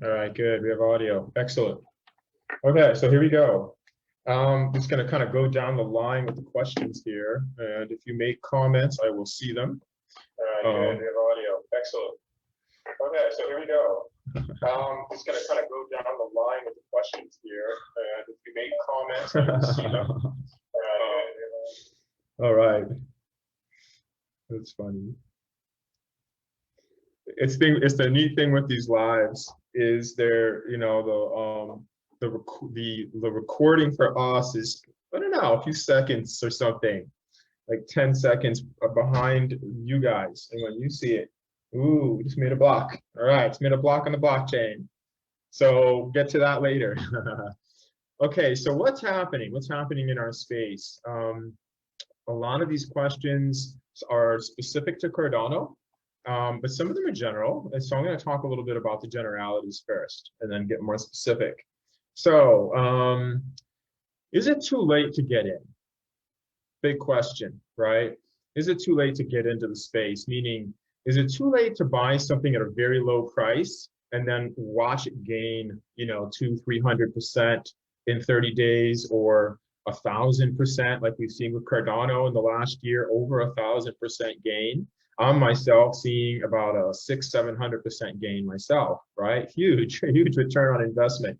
All right, good. We have audio. Excellent. Okay, so here we go. Just going to kind of go down the line with the questions here. And if you make comments, I will see them. All right, good. We have audio. Excellent. Okay, so here we go. Just going to kind of go down the line with the questions here. And if you make comments, I will see them. All right. That's funny. It's the neat thing with these lives is there, you know, the recording for us is, I don't know, a few seconds or something, like 10 seconds behind you guys. And when you see it, ooh, we just made a block. All right, it's made a block on the blockchain. So get to that later. Okay, so what's happening? What's happening in our space? A lot of these questions are specific to Cardano. But some of them are general, and so I'm going to talk a little bit about the generalities first, and then get more specific. So, is it too late to get in? Big question, right? Is it too late to get into the space? Meaning, is it too late to buy something at a very low price and then watch it gain, you know, 200–300% in 30 days, or 1,000%, like we've seen with Cardano in the last year, over 1,000% gain? I'm myself seeing about a 600–700% gain myself, right? Huge, huge return on investment.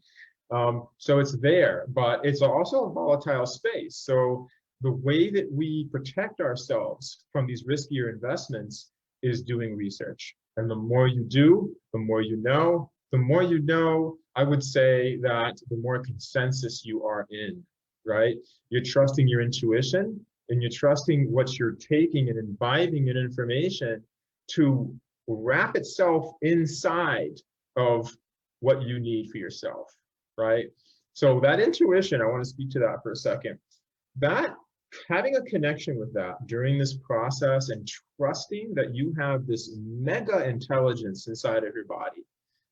So it's there, but it's also a volatile space. So the way that we protect ourselves from these riskier investments is doing research. And the more you do, the more you know. The more you know, I would say that the more consensus you are in, right? You're trusting your intuition, and you're trusting what you're taking and imbibing in information to wrap itself inside of what you need for yourself, right? So that intuition, I want to speak to that for a second. That having a connection with that during this process and trusting that you have this mega intelligence inside of your body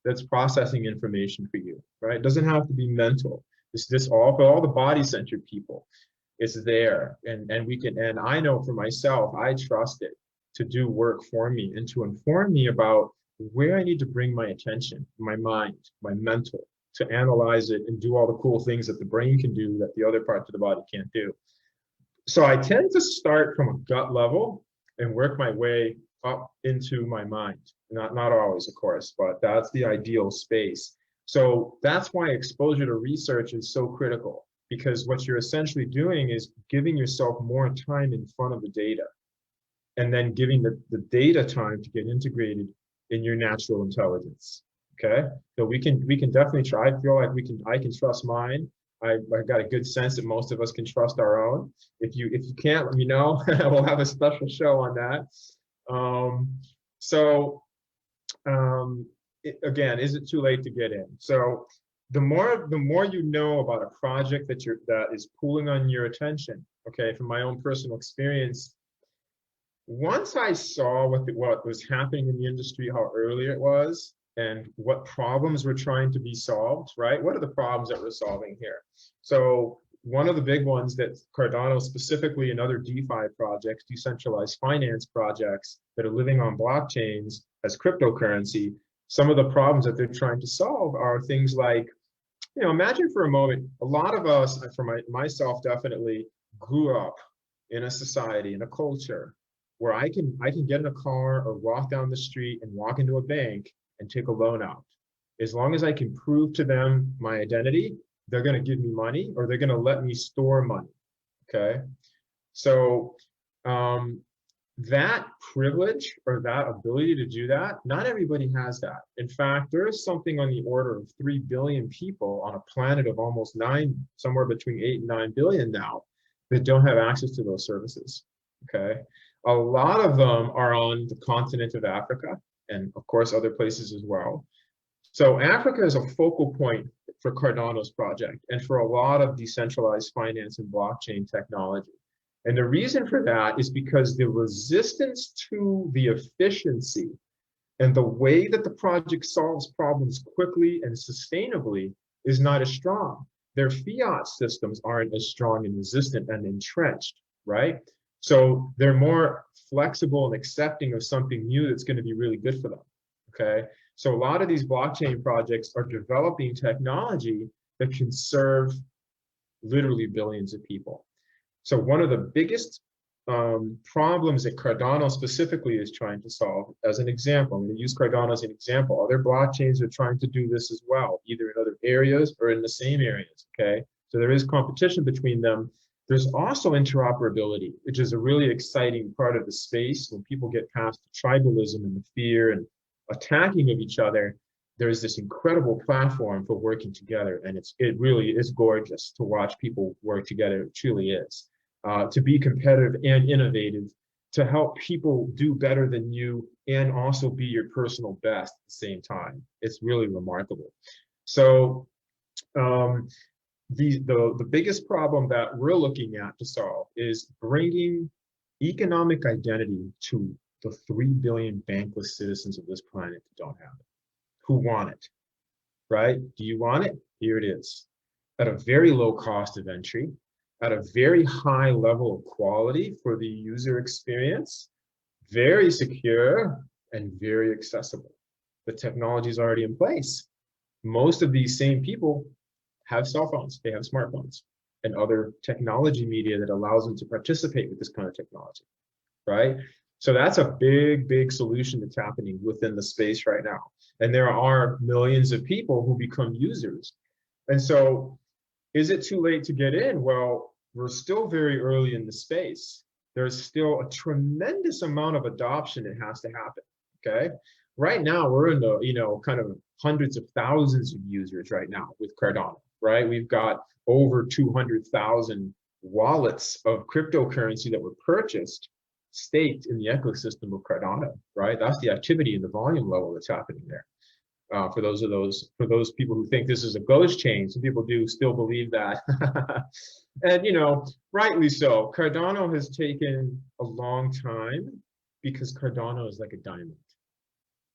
that's processing information for you, right? It doesn't have to be mental. This all for all the body-centered people. It's there, and we can, and I know for myself, I trust it to do work for me and to inform me about where I need to bring my attention, my mind, my mental, to analyze it and do all the cool things that the brain can do that the other parts of the body can't do. So I tend to start from a gut level and work my way up into my mind. Not always, of course, but that's the ideal space. So that's why exposure to research is so critical. Because what you're essentially doing is giving yourself more time in front of the data, and then giving the data time to get integrated in your natural intelligence. Okay, so we can definitely try. I feel like I can trust mine. I got a good sense that most of us can trust our own. If you can't, let me know. We'll have a special show on that. Again, is it too late to get in? So the more you know about a project that is pulling on your attention, okay, from my own personal experience, once I saw what was happening in the industry, how early it was, and what problems were trying to be solved, right? What are the problems that we're solving here? So one of the big ones that Cardano specifically and other DeFi projects, decentralized finance projects that are living on blockchains as cryptocurrency, some of the problems that they're trying to solve are things like, you know, imagine for a moment, a lot of us, for myself definitely, grew up in a society, in a culture where I can get in a car or walk down the street and walk into a bank and take a loan out. As long as I can prove to them my identity, they're going to give me money, or they're going to let me store money. Okay, so that privilege or that ability to do that, not everybody has that. In fact, there is something on the order of 3 billion people on a planet of almost 9, somewhere between 8 and 9 billion now, that don't have access to those services. Okay, a lot of them are on the continent of Africa, and of course other places as well. So Africa is a focal point for Cardano's project and for a lot of decentralized finance and blockchain technology. And the reason for that is because the resistance to the efficiency and the way that the project solves problems quickly and sustainably is not as strong. Their fiat systems aren't as strong and resistant and entrenched, right? So they're more flexible and accepting of something new that's going to be really good for them, okay? So a lot of these blockchain projects are developing technology that can serve literally billions of people. So one of the biggest problems that Cardano specifically is trying to solve, as an example, I'm going to use Cardano as an example. Other blockchains are trying to do this as well, either in other areas or in the same areas, okay? So there is competition between them. There's also interoperability, which is a really exciting part of the space. When people get past the tribalism and the fear and attacking of each other, there's this incredible platform for working together. And it really is gorgeous to watch people work together. It truly is. To be competitive and innovative, to help people do better than you and also be your personal best at the same time. It's really remarkable. So the biggest problem that we're looking at to solve is bringing economic identity to the 3 billion bankless citizens of this planet that don't have it, who want it, right? Do you want it? Here it is. At a very low cost of entry, at a very high level of quality for the user experience, very secure and very accessible. The technology is already in place. Most of these same people have cell phones, they have smartphones and other technology media that allows them to participate with this kind of technology, right? So that's a big, big solution that's happening within the space right now. And there are millions of people who become users. And so is it too late to get in? Well, we're still very early in the space. There's still a tremendous amount of adoption that has to happen, okay? Right now, we're in the, kind of hundreds of thousands of users right now with Cardano, right? We've got over 200,000 wallets of cryptocurrency that were purchased, staked in the ecosystem of Cardano, right? That's the activity and the volume level that's happening there. For those people who think this is a ghost chain, some people do still believe that. And rightly so. Cardano has taken a long time because Cardano is like a diamond,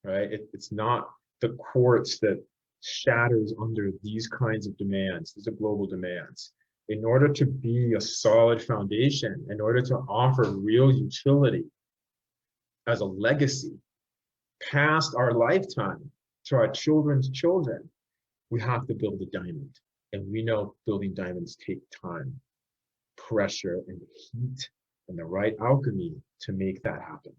right? It's not the quartz that shatters under these kinds of demands. These are global demands. In order to be a solid foundation, in order to offer real utility as a legacy past our lifetime, to our children's children, we have to build a diamond. And we know building diamonds take time, pressure, and heat, and the right alchemy to make that happen.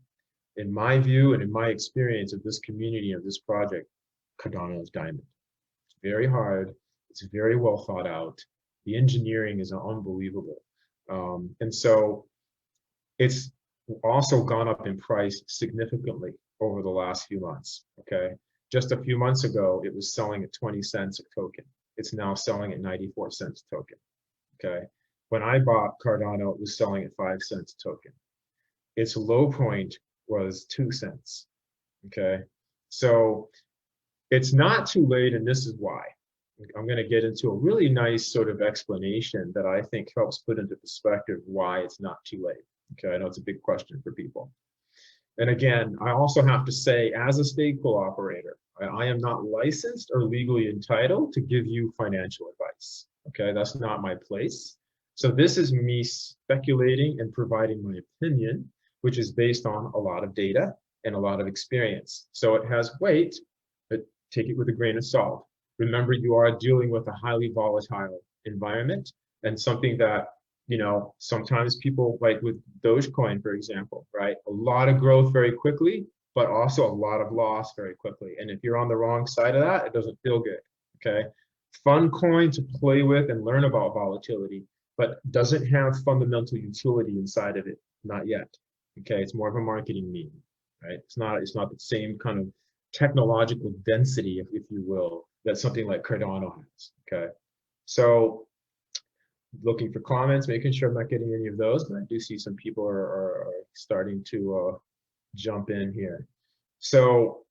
In my view and in my experience of this community, of this project, Cardano is diamond. It's very hard. It's very well thought out. The engineering is unbelievable. And so it's also gone up in price significantly over the last few months, okay? Just a few months ago, it was selling at 20 cents a token. It's now selling at 94 cents a token, okay? When I bought Cardano, it was selling at 5 cents a token. Its low point was 2 cents, okay? So it's not too late, and this is why. I'm going to get into a really nice sort of explanation that I think helps put into perspective why it's not too late, okay? I know it's a big question for people. And again, I also have to say, as a stake pool operator, I am not licensed or legally entitled to give you financial advice. Okay, that's not my place. So this is me speculating and providing my opinion, which is based on a lot of data and a lot of experience. So it has weight, but take it with a grain of salt. Remember, you are dealing with a highly volatile environment and something that sometimes people, like with Dogecoin, for example, right? A lot of growth very quickly, but also a lot of loss very quickly. And if you're on the wrong side of that, it doesn't feel good, okay? Fun coin to play with and learn about volatility, but doesn't have fundamental utility inside of it, not yet, okay? It's more of a marketing meme, right? It's not the same kind of technological density, if you will, that something like Cardano has, okay? So, looking for comments, making sure I'm not getting any of those, but I do see some people are starting to jump in here. So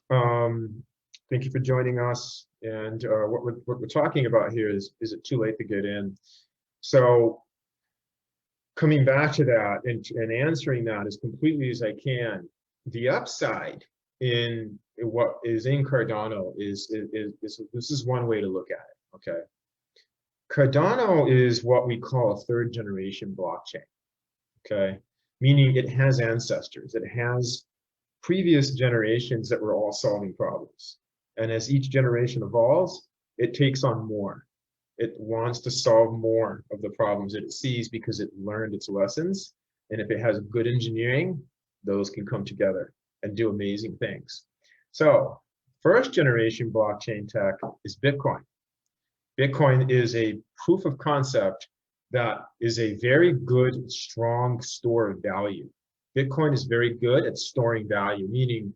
thank you for joining us. And what we're talking about here is it too late to get in? So coming back to that and answering that as completely as I can, the upside in what is in Cardano is this is one way to look at it, okay? Cardano is what we call a third generation blockchain, okay? Meaning it has ancestors, it has previous generations that were all solving problems. And as each generation evolves, it takes on more. It wants to solve more of the problems that it sees because it learned its lessons. And if it has good engineering, those can come together and do amazing things. So first generation blockchain tech is Bitcoin. Bitcoin is a proof of concept that is a very good, strong store of value. Bitcoin is very good at storing value, meaning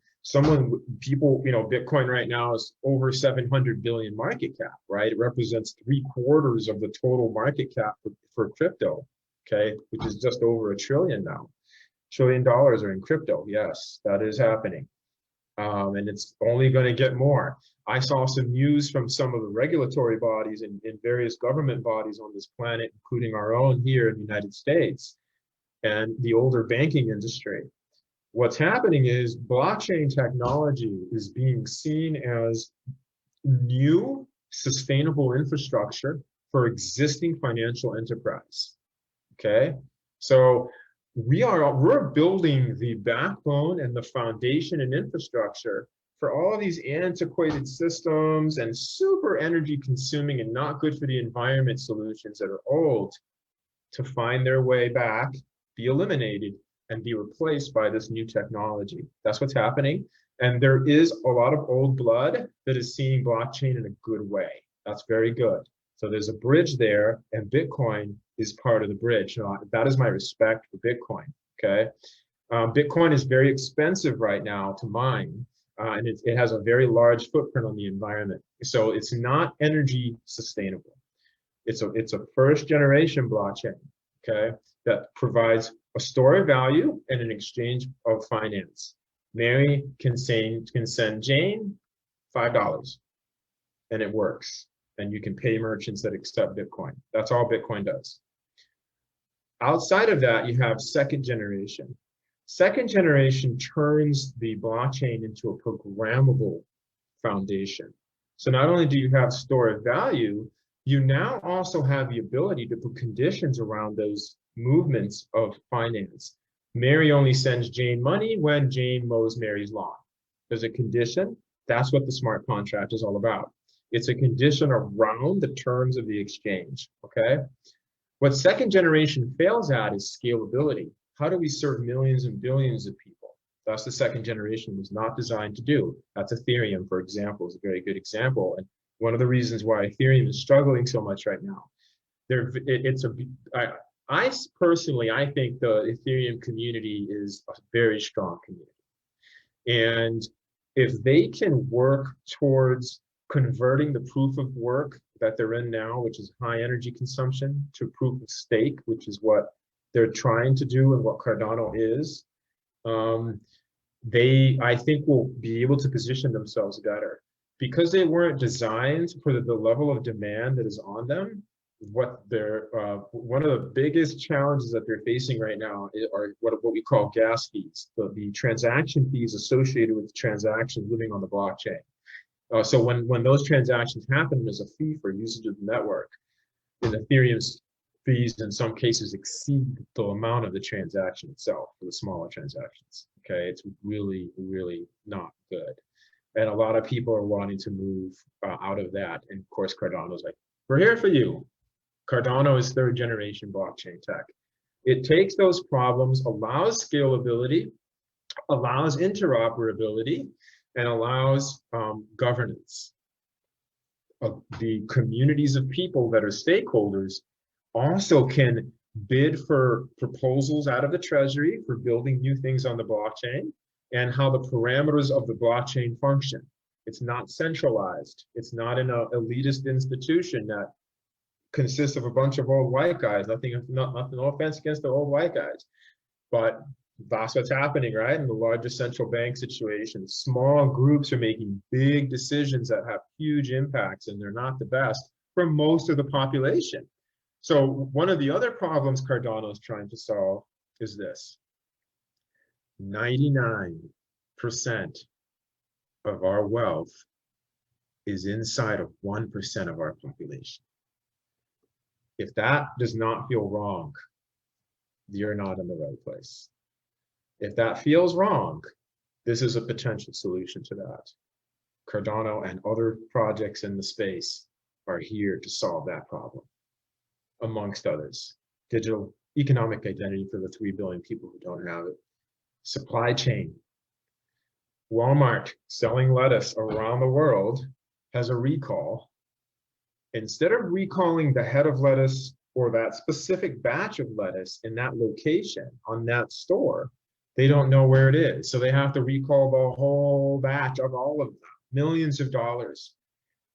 people, Bitcoin right now is over 700 billion market cap, right? It represents 3/4 of the total market cap for crypto, okay, which is just over $1 trillion now. $1 trillion are in crypto. Yes, that is happening. And it's only going to get more. I saw some news from some of the regulatory bodies and various government bodies on this planet, including our own here in the United States and the older banking industry. What's happening is blockchain technology is being seen as new sustainable infrastructure for existing financial enterprise. Okay, so we're building the backbone and the foundation and infrastructure for all these antiquated systems and super energy consuming and not good for the environment solutions that are old to find their way back, be eliminated, and be replaced by this new technology. That's what's happening. And there is a lot of old blood that is seeing blockchain in a good way. That's very good. So there's a bridge there, and Bitcoin is part of the bridge. That is my respect for Bitcoin, okay? Bitcoin is very expensive right now to mine, and it has a very large footprint on the environment. So it's not energy sustainable. It's a first generation blockchain, okay, that provides a store of value and an exchange of finance. Mary can send Jane $5 and it works. And you can pay merchants that accept Bitcoin. That's all Bitcoin does. Outside of that, you have second generation. Second generation turns the blockchain into a programmable foundation. So not only do you have store of value, you now also have the ability to put conditions around those movements of finance. Mary only sends Jane money when Jane mows Mary's lawn. There's a condition. That's what the smart contract is all about. It's a condition around the terms of the exchange, okay? What second generation fails at is scalability. How do we serve millions and billions of people? That's the second generation was not designed to do. That's Ethereum, for example, is a very good example. And one of the reasons why Ethereum is struggling so much right now. I personally think the Ethereum community is a very strong community. And if they can work towards converting the proof of work that they're in now, which is high energy consumption, to proof of stake, which is what they're trying to do and what Cardano is, I think will be able to position themselves better. Because they weren't designed for the level of demand that is on them, one of the biggest challenges that they're facing right now are what we call gas fees, the transaction fees associated with transactions living on the blockchain. So when those transactions happen, there's a fee for usage of the network. And Ethereum's fees in some cases exceed the amount of the transaction itself for the smaller transactions. Okay, it's really, really not good. And a lot of people are wanting to move out of that. And of course, Cardano's like, we're here for you. Cardano is third generation blockchain tech. It takes those problems, allows scalability, allows interoperability, and allows governance. The communities of people that are stakeholders also can bid for proposals out of the treasury for building new things on the blockchain and how the parameters of the blockchain function. It's not centralized. It's not an elitist institution that consists of a bunch of old white guys. No offense against the old white guys, but that's what's happening, right? In the largest central bank situation, small groups are making big decisions that have huge impacts, and they're not the best for most of the population. So one of the other problems Cardano is trying to solve is this. 99% of our wealth is inside of 1% of our population. If that does not feel wrong, you're not in the right place. If that feels wrong, This is a potential solution to that. Cardano and other projects in the space are here to solve that problem, amongst others. Digital economic identity for the 3 billion people who don't have it. Supply chain. Walmart selling lettuce around the world has a recall. Instead of recalling the head of lettuce or that specific batch of lettuce in that location on that store, they don't know where it is. So they have to recall the whole batch of all of them, millions of dollars.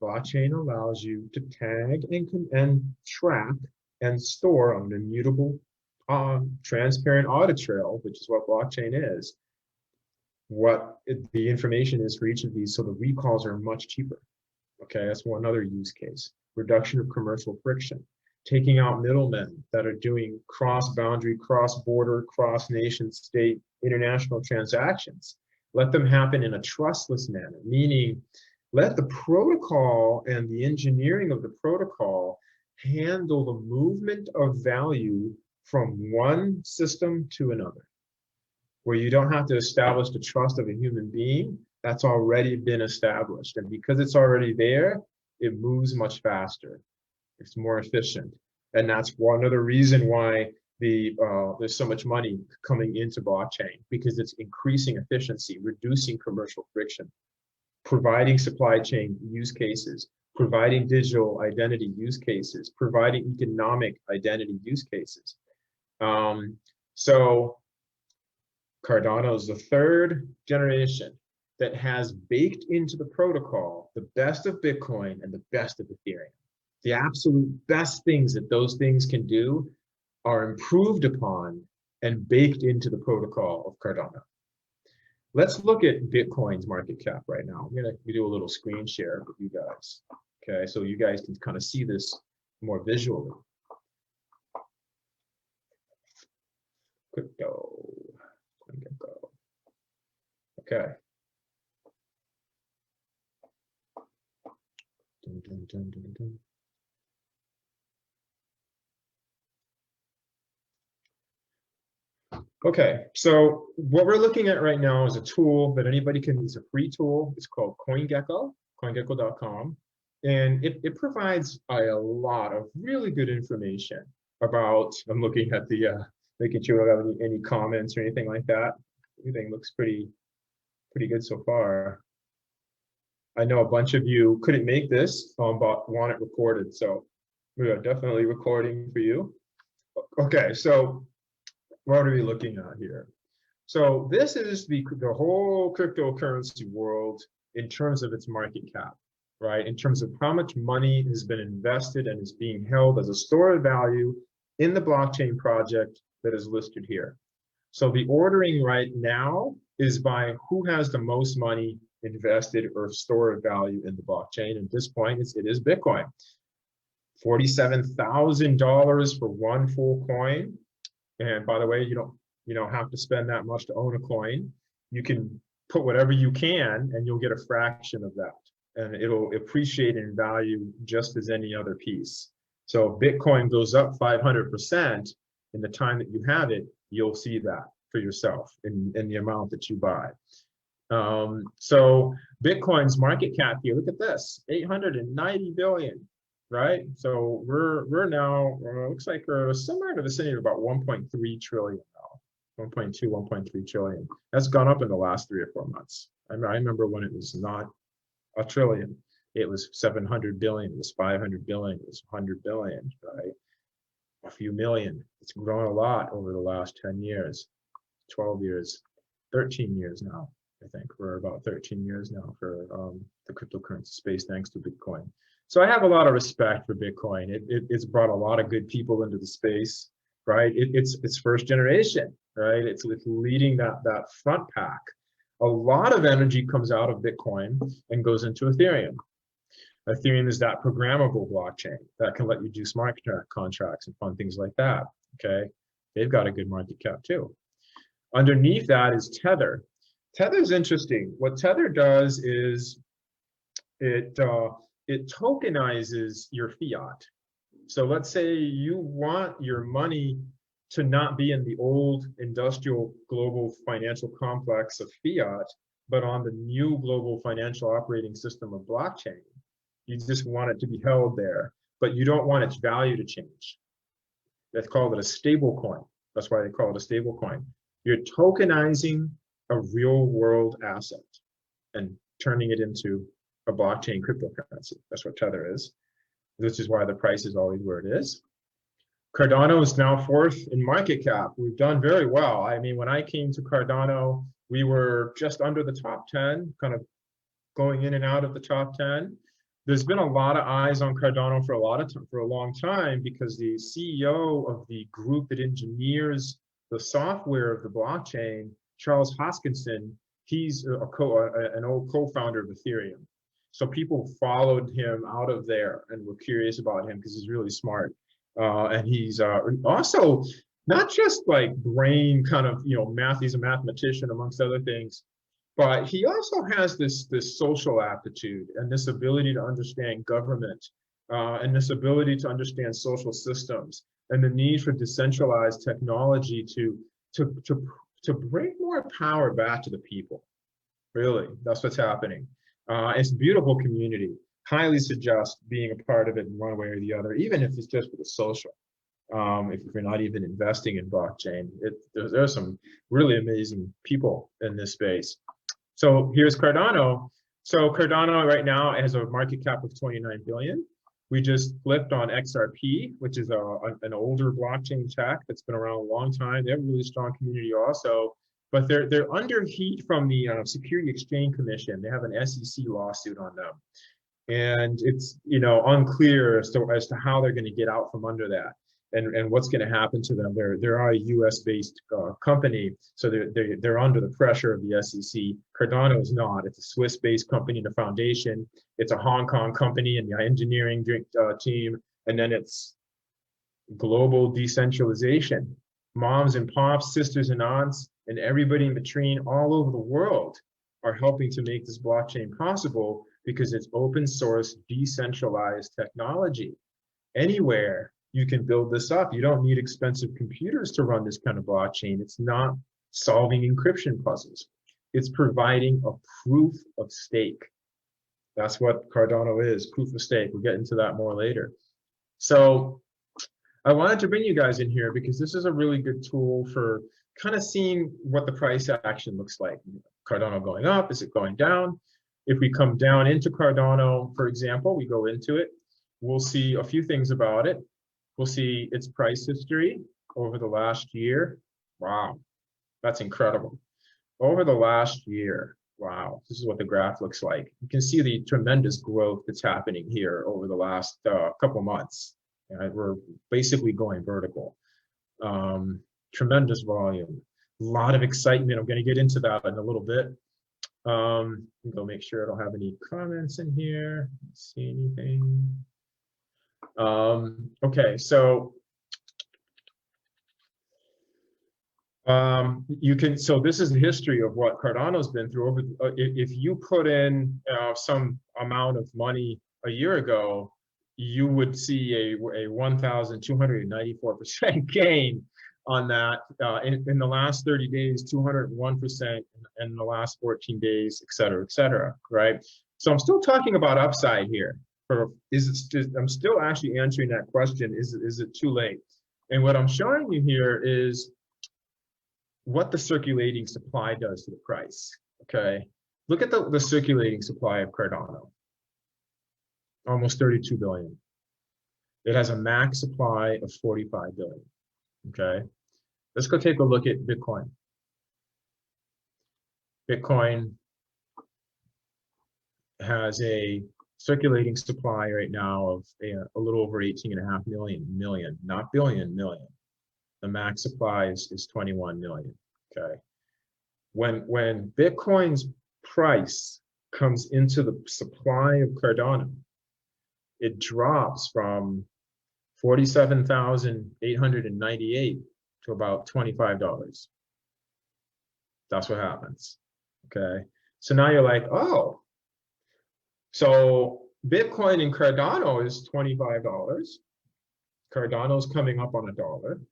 Blockchain allows you to tag and track and store on an immutable, transparent audit trail, which is what blockchain is, the information is for each of these, so the recalls are much cheaper. Okay, that's one other use case. Reduction of commercial friction, taking out middlemen that are doing cross-boundary, cross-border, cross-nation, state, international transactions. Let them happen in a trustless manner, meaning let the protocol and the engineering of the protocol handle the movement of value from one system to another, where you don't have to establish the trust of a human being. That's already been established. And because it's already there, it moves much faster. It's more efficient. And that's one other reason why there's so much money coming into blockchain, because it's increasing efficiency, reducing commercial friction, providing supply chain use cases, providing digital identity use cases, providing economic identity use cases. So Cardano is the third generation that has baked into the protocol the best of Bitcoin and the best of Ethereum. The absolute best things that those things can do are improved upon and baked into the protocol of Cardano. Let's look at Bitcoin's market cap right now. I'm gonna do a little screen share with you guys. Okay, so you guys can kind of see this more visually. Crypto. Okay. Dun, dun, dun, dun, dun. Okay, so what we're looking at right now is a tool that anybody can use, a free tool. It's called CoinGecko, coingecko.com. And it provides a lot of really good information about, I'm looking at the, making sure I don't have any comments or anything like that. Everything looks pretty good so far. I know a bunch of you couldn't make this, but want it recorded. So we are definitely recording for you. Okay, so what are we looking at here? So this is the whole cryptocurrency world in terms of its market cap, right? In terms of how much money has been invested and is being held as a store of value in the blockchain project that is listed here. So the ordering right now is by who has the most money invested or store of value in the blockchain. At this point, it is Bitcoin. $47,000 for one full coin. And by the way, you don't have to spend that much to own a coin. You can put whatever you can and you'll get a fraction of that. And it'll appreciate in value just as any other piece. So if Bitcoin goes up 500% in the time that you have it, you'll see that for yourself in the amount that you buy. So Bitcoin's market cap here, look at this, 890 billion, right? So we're now, looks like we're somewhere in the vicinity of about 1.3 trillion now, 1.2, 1.3 trillion. That's gone up in the last 3 or 4 months. I remember when it was not a trillion, it was 700 billion, it was 500 billion, it was 100 billion, right? A few million. It's grown a lot over the last 10 years, 12 years, 13 years now. I think we're about 13 years now for the cryptocurrency space, thanks to Bitcoin. So I have a lot of respect for Bitcoin. It's brought a lot of good people into the space, right? It's first generation, right? It's leading that front pack. A lot of energy comes out of Bitcoin and goes into Ethereum. Ethereum is that programmable blockchain that can let you do smart contracts and fun things like that, okay? They've got a good market cap too. Underneath that is Tether. Tether's interesting. What Tether does is it tokenizes your fiat. So let's say you want your money to not be in the old industrial global financial complex of fiat, but on the new global financial operating system of blockchain. You just want it to be held there, but you don't want its value to change. That's called it a stable coin. That's why they call it a stable coin. You're tokenizing a real world asset and turning it into a blockchain cryptocurrency. That's what Tether is, which is why the price is always where it is. Cardano is now 4th in market cap. We've done very well. I mean, when I came to Cardano, we were just under the top 10, kind of going in and out of the top 10. There's been a lot of eyes on Cardano for a long time because the CEO of the group that engineers the software of the blockchain, Charles Hoskinson, he's an old co-founder of Ethereum. So people followed him out of there and were curious about him because he's really smart. And he's also not just like brain kind of, math, he's a mathematician amongst other things, but he also has this social aptitude and this ability to understand government and this ability to understand social systems and the need for decentralized technology to bring more power back to the people. Really, that's what's happening. It's a beautiful community. Highly suggest being a part of it in one way or the other, even if it's just for the social. If you're not even investing in blockchain, there's some really amazing people in this space. So here's Cardano. So Cardano right now has a market cap of 29 billion. We just flipped on XRP, which is an older blockchain tech that's been around a long time. They have a really strong community also, but they're under heat from the Security Exchange Commission. They have an SEC lawsuit on them. And it's unclear as to how they're going to get out from under that and what's going to happen to them. They're a US-based company, so they're under the pressure of the SEC. Cardano is not. It's a Swiss-based company, the foundation. It's a Hong Kong company and the engineering team, and then it's global decentralization. Moms and pops, sisters and aunts, and everybody in between all over the world are helping to make this blockchain possible because it's open source, decentralized technology. Anywhere you can build this up. You don't need expensive computers to run this kind of blockchain. It's not solving encryption puzzles. It's providing a proof of stake. That's what Cardano is, proof of stake. We'll get into that more later. So I wanted to bring you guys in here because this is a really good tool for kind of seeing what the price action looks like. Cardano going up, is it going down? If we come down into Cardano, for example, we go into it, we'll see a few things about it. We'll see its price history over the last year. Wow, that's incredible. Over the last year, wow, this is what the graph looks like. You can see the tremendous growth that's happening here over the last couple months. We're basically going vertical. Tremendous volume, a lot of excitement. I'm going to get into that in a little bit. Go make sure I don't have any comments in here. Let's see anything. Okay, so so this is the history of what Cardano's been through. If you put in some amount of money a year ago, you would see a 1,294% gain on that. In the last 30 days, 201%, in the last 14 days, et cetera, right? So I'm still talking about upside here. I'm still actually answering that question, is it too late? And what I'm showing you here is what the circulating supply does to the price, okay? Look at the circulating supply of Cardano, almost 32 billion. It has a max supply of 45 billion, okay? Let's go take a look at Bitcoin. Bitcoin has a circulating supply right now of a little over 18.5 million, not billion, million. The max supply is 21 million, okay? When Bitcoin's price comes into the supply of Cardano, it drops from 47,898 to about $25. That's what happens, okay? So now you're like, oh, so Bitcoin in Cardano is $25. Cardano's coming up on $1.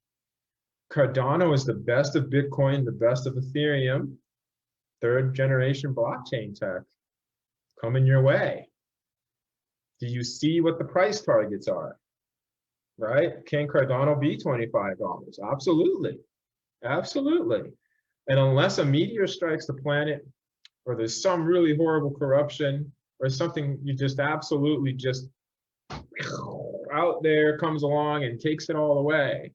Cardano is the best of Bitcoin, the best of Ethereum, third generation blockchain tech coming your way. Do you see what the price targets are? Right? Can Cardano be $25? Absolutely. Absolutely. And unless a meteor strikes the planet, or there's some really horrible corruption, or something you just absolutely just out there comes along and takes it all away,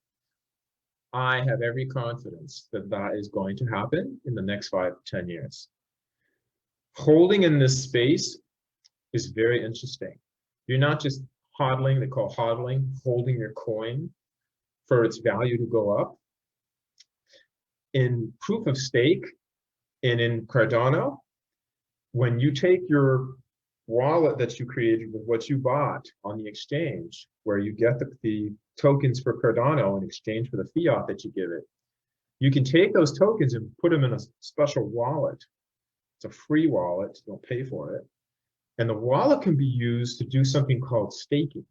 I have every confidence that that is going to happen in the next 5 to 10 years. Holding in this space is very interesting. You're not just hodling, they call hodling, holding your coin for its value to go up. In proof of stake and in Cardano, when you take your wallet that you created with what you bought on the exchange, where you get the tokens for Cardano in exchange for the fiat that you give it, you can take those tokens and put them in a special wallet. It's a free wallet, you don't pay for it. And the wallet can be used to do something called staking.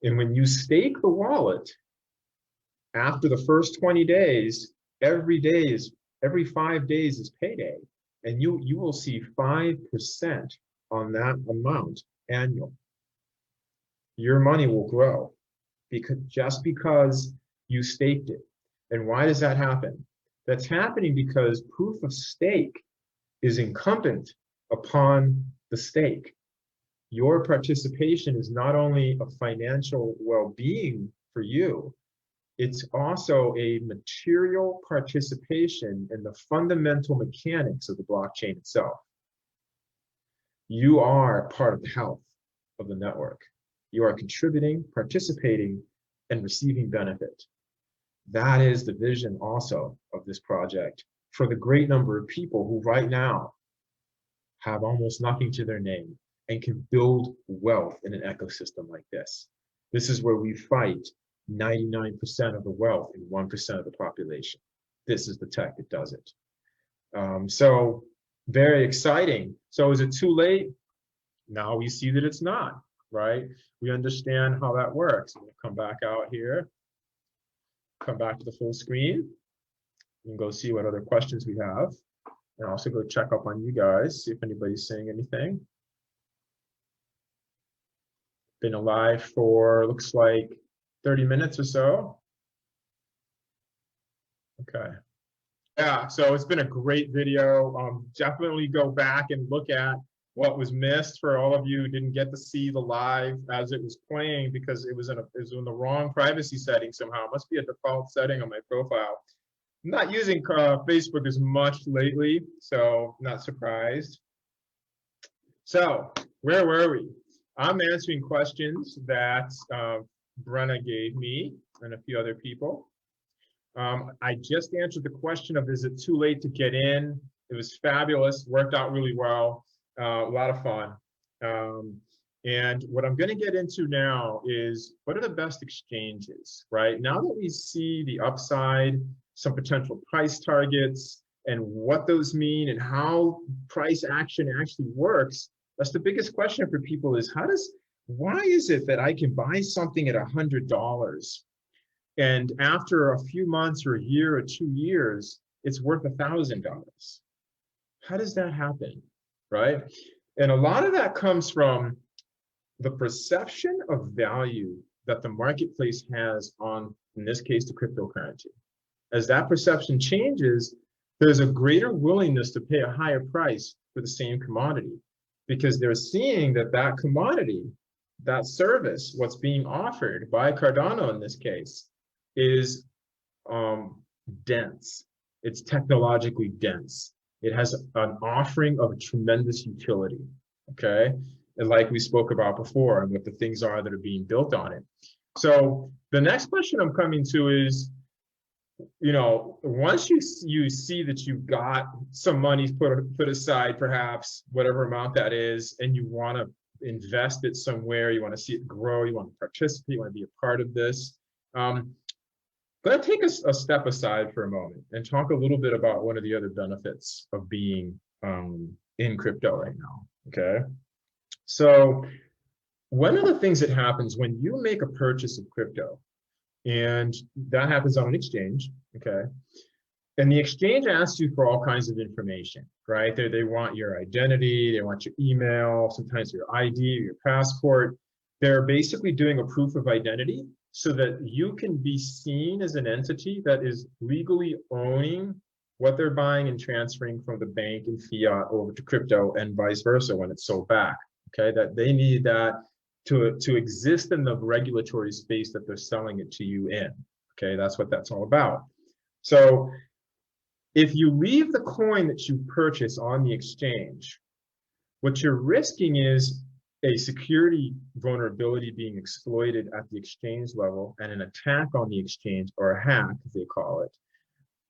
And when you stake the wallet, after the first 20 days, every 5 days is payday. And you will see 5% on that amount annual. Your money will grow just because you staked it. And why does that happen? That's happening because proof of stake is incumbent upon the stake. Your participation is not only a financial well-being for you, it's also a material participation in the fundamental mechanics of the blockchain itself. You are part of the health of the network. You are contributing, participating, and receiving benefit. That is the vision also of this project for the great number of people who right now have almost nothing to their name and can build wealth in an ecosystem like this. This is where we fight 99% of the wealth in 1% of the population. This is the tech that does it. So very exciting. So is it too late? Now we see that it's not, right? We understand how that works. I'm gonna come back out here, come back to the full screen, and go see what other questions we have. And also go check up on you guys, see if anybody's saying anything. Been alive for, looks like 30 minutes or so. Okay. Yeah, so it's been a great video. Definitely go back and look at what was missed for all of you who didn't get to see the live as it was playing because it was in the wrong privacy setting somehow. It must be a default setting on my profile. I'm not using Facebook as much lately, so not surprised. So where were we? I'm answering questions that Brenna gave me and a few other people. I just answered the question of, is it too late to get in? It was fabulous, worked out really well, a lot of fun. And what I'm gonna get into now is, what are the best exchanges, right? Now that we see the upside, some potential price targets, and what those mean and how price action actually works, that's the biggest question for people is, why is it that I can buy something at $100 and after a few months or a year or 2 years, it's worth $1,000? How does that happen, right? And a lot of that comes from the perception of value that the marketplace has on, in this case, the cryptocurrency. As that perception changes, there's a greater willingness to pay a higher price for the same commodity because they're seeing that that commodity, that service, what's being offered by Cardano in this case, is dense. It's technologically dense. It has an offering of tremendous utility, okay? And like we spoke about before, and what the things are that are being built on it. So the next question I'm coming to is, you know, once you see that you've got some money put aside, perhaps whatever amount that is, and you want to invest it somewhere, you want to see it grow, you want to participate, you want to be a part of this. Going to take a step aside for a moment and talk a little bit about one of the other benefits of being in crypto right now, okay? So one of the things that happens when you make a purchase of crypto And that happens on an exchange, okay? And the exchange asks you for all kinds of information, right? They want your identity, they want your email, sometimes your ID, your passport. They're basically doing a proof of identity so that you can be seen as an entity that is legally owning what they're buying and transferring from the bank and fiat over to crypto and vice versa when it's sold back, okay? That they need that to exist in the regulatory space that they're selling it to you in, okay? That's what that's all about. So if you leave the coin that you purchase on the exchange, what you're risking is a security vulnerability being exploited at the exchange level and an attack on the exchange, or a hack, as they call it.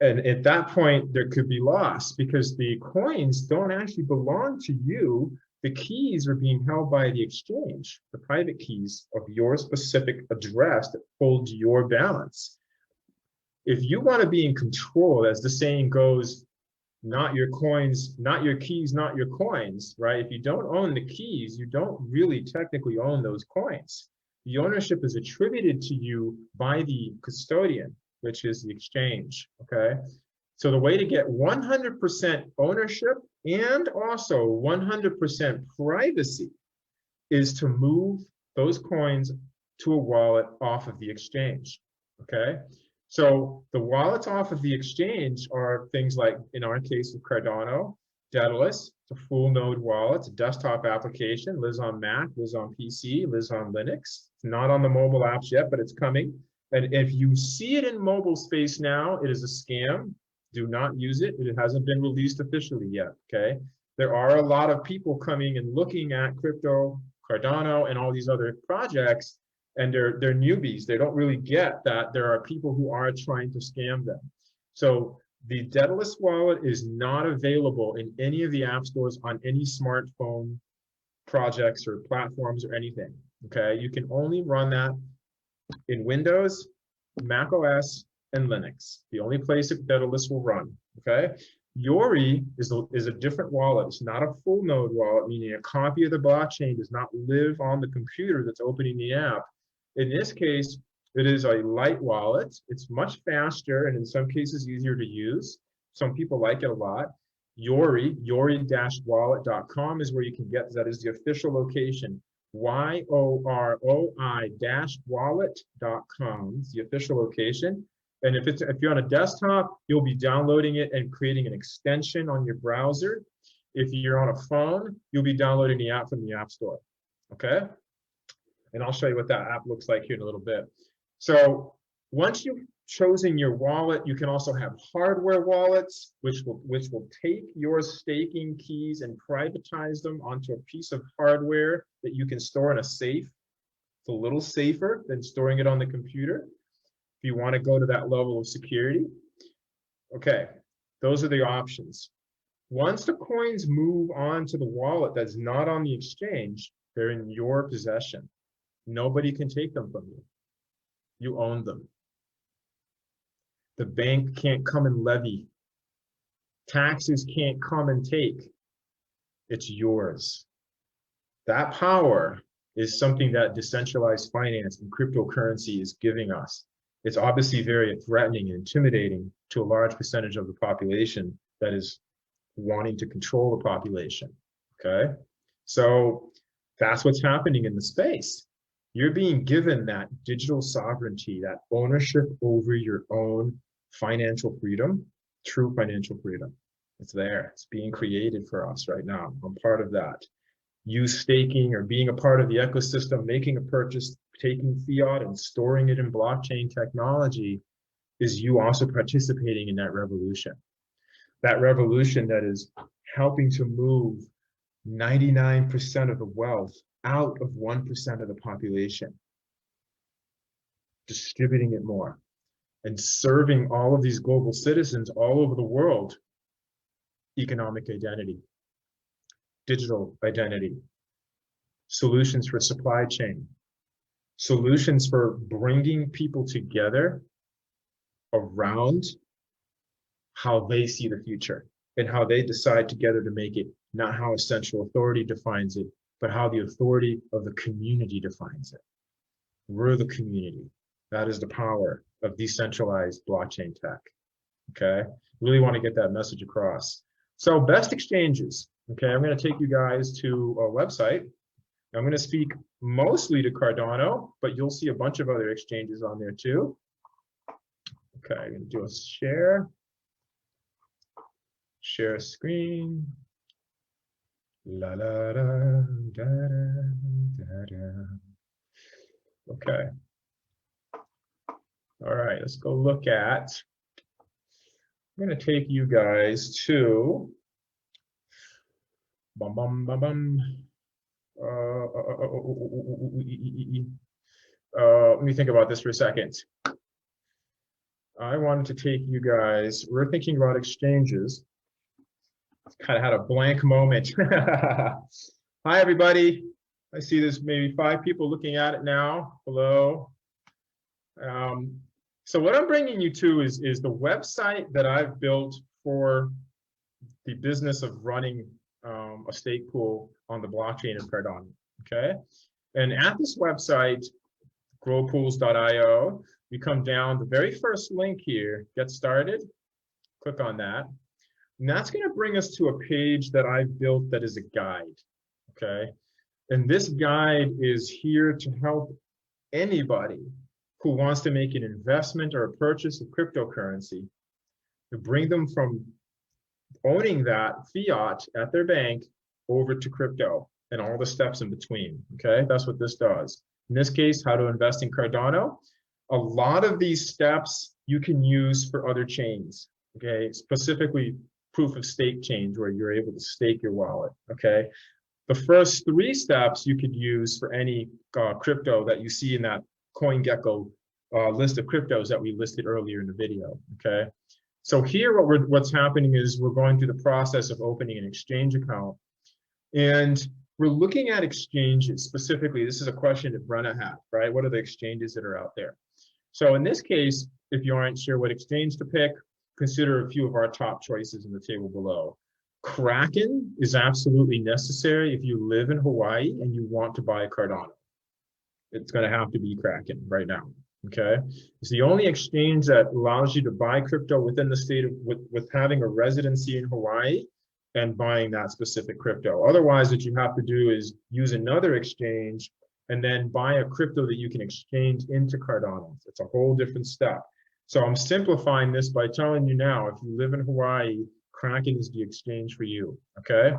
And at that point, there could be loss because the coins don't actually belong to you. The keys are being held by the exchange, the private keys of your specific address that holds your balance. If you want to be in control, as the saying goes, not your coins, not your keys, not your coins, right? If you don't own the keys, you don't really technically own those coins. The ownership is attributed to you by the custodian, which is the exchange, okay? So the way to get 100% ownership and also 100% privacy is to move those coins to a wallet off of the exchange, okay? So the wallets off of the exchange are things like, in our case with Cardano, Daedalus, it's a full node wallet, it's a desktop application, lives on Mac, lives on PC, lives on Linux. It's not on the mobile apps yet, but it's coming. And if you see it in mobile space now, it is a scam. Do not use it. It hasn't been released officially yet, okay? There are a lot of people coming and looking at crypto, Cardano, and all these other projects, and they're newbies. They don't really get that there are people who are trying to scam them. So the Daedalus wallet is not available in any of the app stores on any smartphone projects or platforms or anything, okay? You can only run that in Windows, Mac OS, and Linux. The only place that Daedalus will run, okay? Yori is a different wallet. It's not a full node wallet, meaning a copy of the blockchain does not live on the computer that's opening the app. In this case, it is a light wallet. It's much faster and in some cases easier to use. Some people like it a lot. Yori-wallet.com is where you can get, that is the official location. YOROI-wallet.com is the official location. And if you're on a desktop, you'll be downloading it and creating an extension on your browser. If you're on a phone, you'll be downloading the app from the App Store, okay? And I'll show you what that app looks like here in a little bit. So once you've chosen your wallet, you can also have hardware wallets, which will take your staking keys and privatize them onto a piece of hardware that you can store in a safe. It's a little safer than storing it on the computer if you want to go to that level of security. Okay, those are the options. Once the coins move on to the wallet that's not on the exchange, they're in your possession. Nobody can take them from you. You own them. The bank can't come and levy. Taxes can't come and take. It's yours. That power is something that decentralized finance and cryptocurrency is giving us. It's obviously very threatening and intimidating to a large percentage of the population that is wanting to control the population, okay? So that's what's happening in the space. You're being given that digital sovereignty, that ownership over your own financial freedom, true financial freedom. It's there. It's being created for us right now. I'm part of that. You staking or being a part of the ecosystem, making a purchase, taking fiat and storing it in blockchain technology is you also participating in that revolution. That revolution that is helping to move 99% of the wealth out of 1% of the population, distributing it more and serving all of these global citizens all over the world economic identity, digital identity, solutions for supply chain, solutions for bringing people together around how they see the future and how they decide together to make it, not how a central authority defines it, but how the authority of the community defines it. We're the community. That is the power of decentralized blockchain tech. Okay, really want to get that message across. So best exchanges. Okay, I'm going to take you guys to a website. I'm going to speak mostly to Cardano, but you'll see a bunch of other exchanges on there too. Okay, I'm going to do a share screen. La la da, da, da, da. Okay. All right, let's go look at. I'm going to take you guys to. Let me think about this for a second. I wanted to take you guys. We're thinking about exchanges. Kind of had a blank moment. Hi, everybody. I see there's maybe 5 people looking at it now. Hello. So what I'm bringing you to is the website that I've built for the business of running a stake pool on the blockchain of Cardano. Okay. And at this website, growpools.io, you come down the very first link here, get started, click on that. And that's going to bring us to a page that I've built that is a guide, okay? And this guide is here to help anybody who wants to make an investment or a purchase of cryptocurrency, to bring them from owning that fiat at their bank over to crypto and all the steps in between, okay? That's what this does. In this case, how to invest in Cardano. A lot of these steps you can use for other chains, okay? Specifically, proof of stake chains where you're able to stake your wallet, okay? The first 3 steps you could use for any crypto that you see in that CoinGecko list of cryptos that we listed earlier in the video, okay? So here what's happening is we're going through the process of opening an exchange account, and we're looking at exchanges. Specifically, this is a question that Brenna had, right? What are the exchanges that are out there? So in this case, if you aren't sure what exchange to pick, consider a few of our top choices in the table below. Kraken is absolutely necessary if you live in Hawaii and you want to buy Cardano. It's going to have to be Kraken right now, okay? It's the only exchange that allows you to buy crypto within the state of, with having a residency in Hawaii and buying that specific crypto. Otherwise, what you have to do is use another exchange and then buy a crypto that you can exchange into Cardano. It's a whole different step. So I'm simplifying this by telling you now, if you live in Hawaii, Kraken is the exchange for you, okay?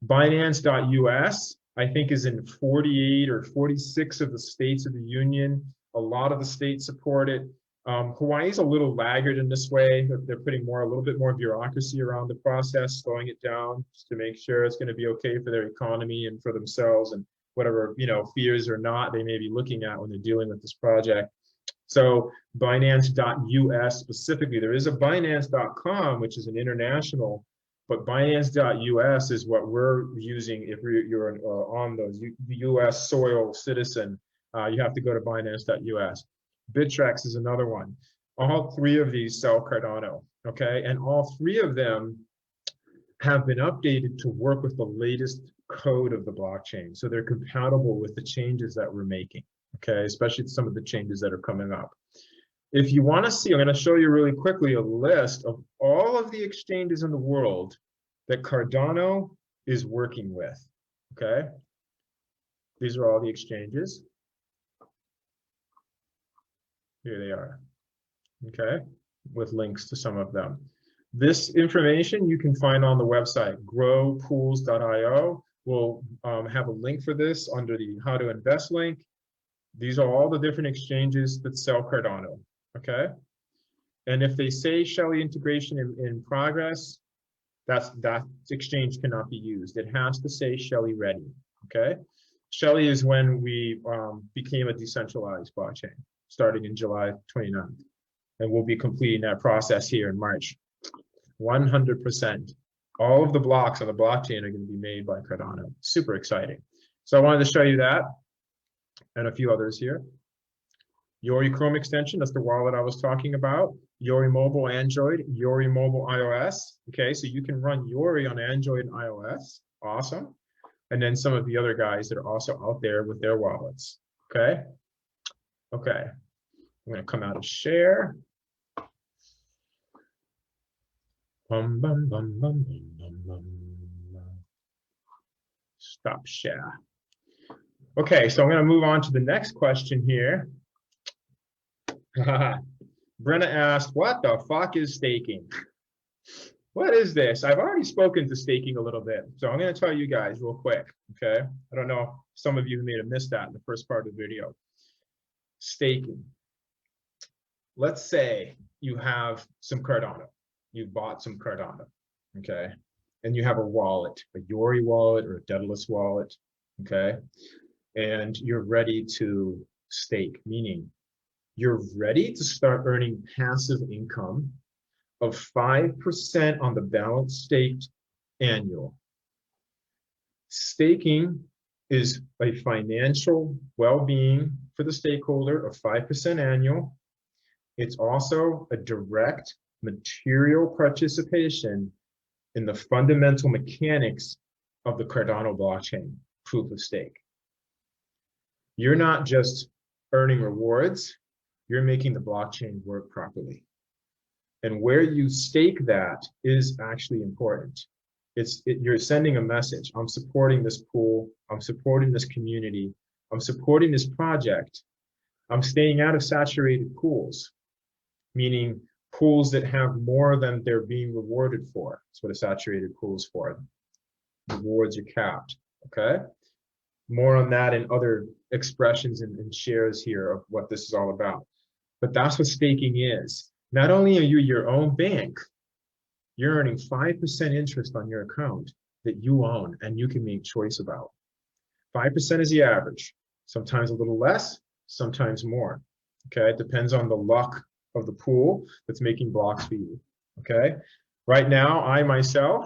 Binance.us, I think, is in 48 or 46 of the states of the union. A lot of the states support it. Hawaii is a little laggard in this way. They're putting a little bit more bureaucracy around the process, slowing it down just to make sure it's going to be okay for their economy and for themselves and whatever, fears or not they may be looking at when they're dealing with this project. So Binance.us specifically, there is a Binance.com, which is an international, but Binance.us is what we're using if you're on the US soil citizen. You have to go to Binance.us. Bittrex is another one. All 3 of these sell Cardano, okay? And all 3 of them have been updated to work with the latest code of the blockchain. So they're compatible with the changes that we're making, okay? Especially some of the changes that are coming up. If you want to see, I'm going to show you really quickly a list of all of the exchanges in the world that Cardano is working with, okay? These are all the exchanges. Here they are, okay? With links to some of them. This information you can find on the website, growpools.io. We'll have a link for this under the How to Invest link. These are all the different exchanges that sell Cardano, okay? And if they say Shelley integration in progress, that exchange cannot be used. It has to say Shelley ready, okay? Shelley is when we became a decentralized blockchain, starting in July 29th. And we'll be completing that process here in March. 100%. All of the blocks on the blockchain are going to be made by Cardano. Super exciting. So I wanted to show you that and a few others here. Yori Chrome extension, that's the wallet I was talking about. Yori Mobile Android, Yori Mobile iOS. Okay, so you can run Yori on Android and iOS. Awesome. And then some of the other guys that are also out there with their wallets. Okay. Okay. I'm going to come out of share. Bum, bum, bum, bum, bum, bum, bum. Stop share. Okay, so I'm going to move on to the next question here. Brenna asked, what the fuck is staking? What is this? I've already spoken to staking a little bit, so I'm going to tell you guys real quick, okay? I don't know, some of you may have missed that in the first part of the video. Staking. Let's say you have some Cardano. You've bought some Cardano, okay? And you have a wallet, a Yori wallet or a Daedalus wallet, okay? And you're ready to stake, meaning you're ready to start earning passive income of 5% on the balance staked annual. Staking is a financial well-being for the stakeholder of 5% annual. It's also a direct material participation in the fundamental mechanics of the Cardano blockchain, proof of stake. You're not just earning rewards, you're making the blockchain work properly. And where you stake that is actually important. You're sending a message. I'm supporting this pool. I'm supporting this community. I'm supporting this project. I'm staying out of saturated pools, meaning pools that have more than they're being rewarded for. That's what a saturated pool is for. Rewards are capped, okay? More on that and other expressions and shares here of what this is all about. But that's what staking is. Not only are you your own bank, you're earning 5% interest on your account that you own and you can make choice about. 5% is the average, sometimes a little less, sometimes more. Okay, it depends on the luck of the pool that's making blocks for you. Okay, right now, I myself,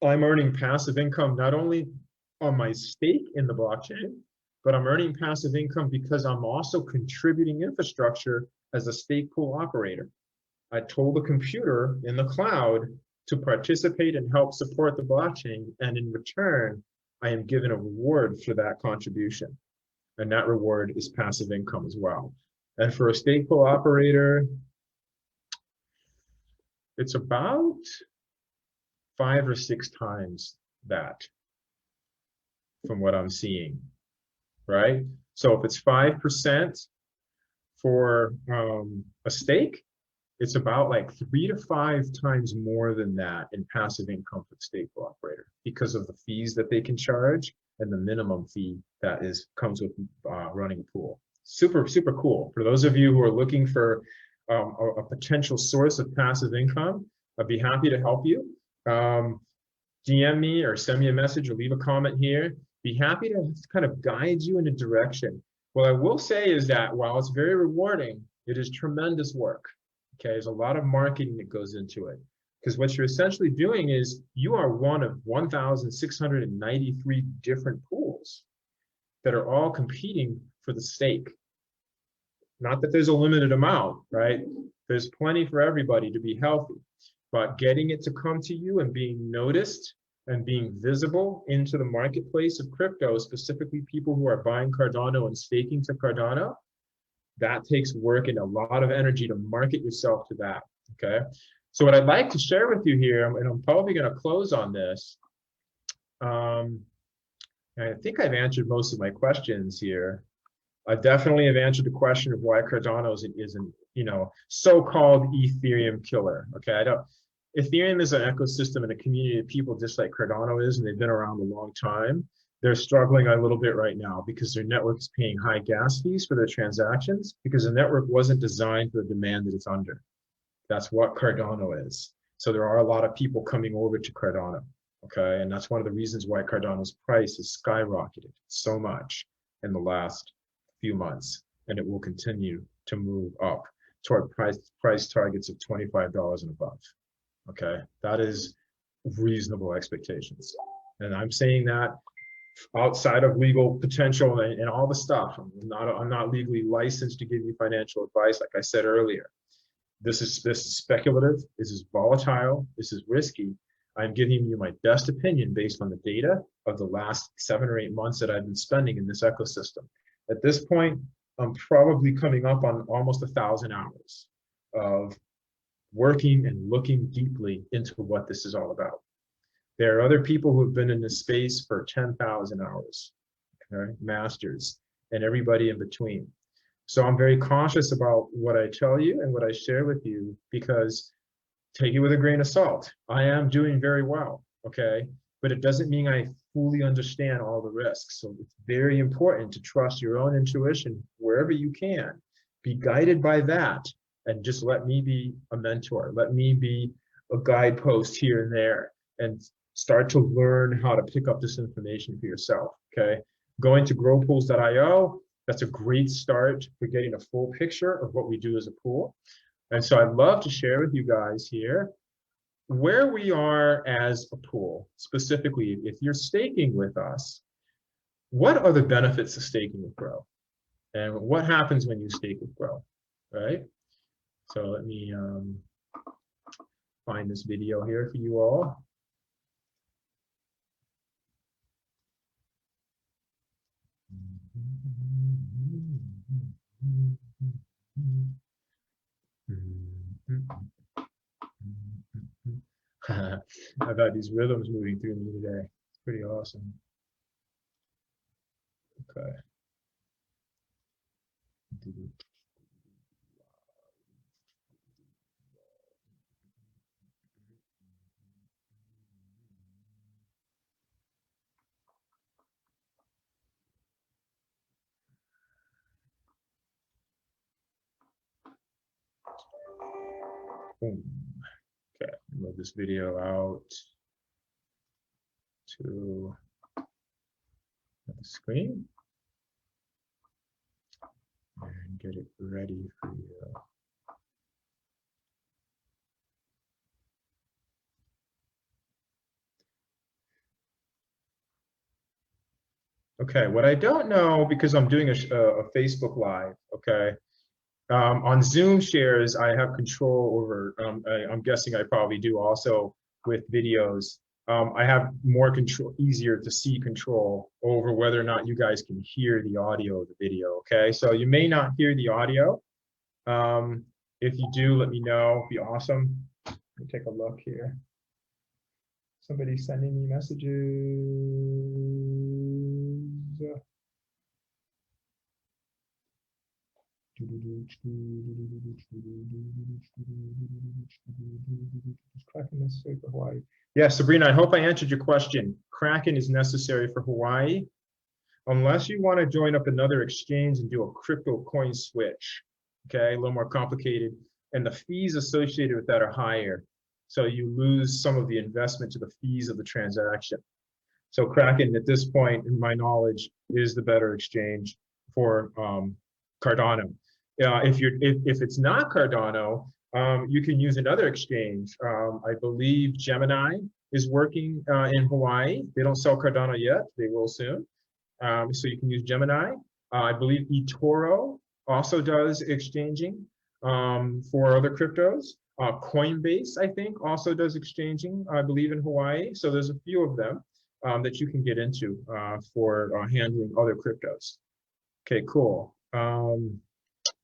I'm earning passive income not only on my stake in the blockchain, but I'm earning passive income because I'm also contributing infrastructure as a stake pool operator. I told the computer in the cloud to participate and help support the blockchain, and in return, I am given a reward for that contribution. And that reward is passive income as well. And for a stake pool operator, it's about 5 or 6 times that from what I'm seeing, right? So if it's 5% for a stake, it's about like 3 to 5 times more than that in passive income for the stake pool operator because of the fees that they can charge and the minimum fee that comes with running a pool. Super, super cool. For those of you who are looking for a potential source of passive income, I'd be happy to help you. DM me or send me a message or leave a comment here. Be happy to kind of guide you in a direction. What I will say is that while it's very rewarding, it is tremendous work. Okay, there's a lot of marketing that goes into it. Because what you're essentially doing is you are one of 1,693 different pools that are all competing for the stake. Not that there's a limited amount, right? There's plenty for everybody to be healthy. But getting it to come to you and being noticed and being visible into the marketplace of crypto, specifically people who are buying Cardano and staking to Cardano, that takes work and a lot of energy to market yourself to that, okay? So what I'd like to share with you here, and I'm probably gonna close on this, and I think I've answered most of my questions here. I definitely have answered the question of why Cardano isn't, you know, so-called Ethereum killer, okay? Ethereum is an ecosystem and a community of people just like Cardano is, and they've been around a long time. They're struggling a little bit right now because their network is paying high gas fees for their transactions because the network wasn't designed for the demand that it's under. That's what Cardano is. So there are a lot of people coming over to Cardano, okay? And that's one of the reasons why Cardano's price has skyrocketed so much in the last few months, and it will continue to move up toward price targets of $25 and above, okay? That is reasonable expectations. And I'm saying that outside of legal potential and all the stuff. I'm not legally licensed to give you financial advice, like I said earlier. This is speculative, this is volatile, this is risky. I'm giving you my best opinion based on the data of the last 7 or 8 months that I've been spending in this ecosystem. At this point, I'm probably coming up on almost 1,000 hours of working and looking deeply into what this is all about. There are other people who have been in this space for 10,000 hours, okay, masters, and everybody in between. So I'm very cautious about what I tell you and what I share with you, because take it with a grain of salt. I am doing very well, okay? But it doesn't mean I fully understand all the risks. So it's very important to trust your own intuition wherever you can. Be guided by that, and just let me be a mentor. Let me be a guidepost here and there, and start to learn how to pick up this information for yourself, okay? Going to growpools.io, that's a great start for getting a full picture of what we do as a pool. And so I'd love to share with you guys here where we are as a pool. Specifically, if you're staking with us, what are the benefits of staking with Grow? And what happens when you stake with Grow, right? So let me find this video here for you all. I've had these rhythms moving through me today. It's pretty awesome. Okay. Boom. Okay, move this video out to the screen and get it ready for you. Okay, what I don't know, because I'm doing a Facebook Live, okay, on Zoom shares, I have control over, I'm guessing I probably do also with videos. I have more control, easier to see control over whether or not you guys can hear the audio of the video, okay? So you may not hear the audio. If you do, let me know, it'd be awesome. Let me take a look here. Somebody's sending me messages. Kraken necessary for Hawaii? Yeah, Sabrina, I hope I answered your question. Kraken is necessary for Hawaii, unless you want to join up another exchange and do a crypto coin switch. Okay, a little more complicated, and the fees associated with that are higher. So you lose some of the investment to the fees of the transaction. So Kraken, at this point, in my knowledge, is the better exchange for Cardano. If it's not Cardano, you can use another exchange. I believe Gemini is working in Hawaii. They don't sell Cardano yet. They will soon. So you can use Gemini. I believe eToro also does exchanging for other cryptos. Coinbase, I think, also does exchanging, I believe, in Hawaii. So there's a few of them that you can get into for handling other cryptos. Okay, cool.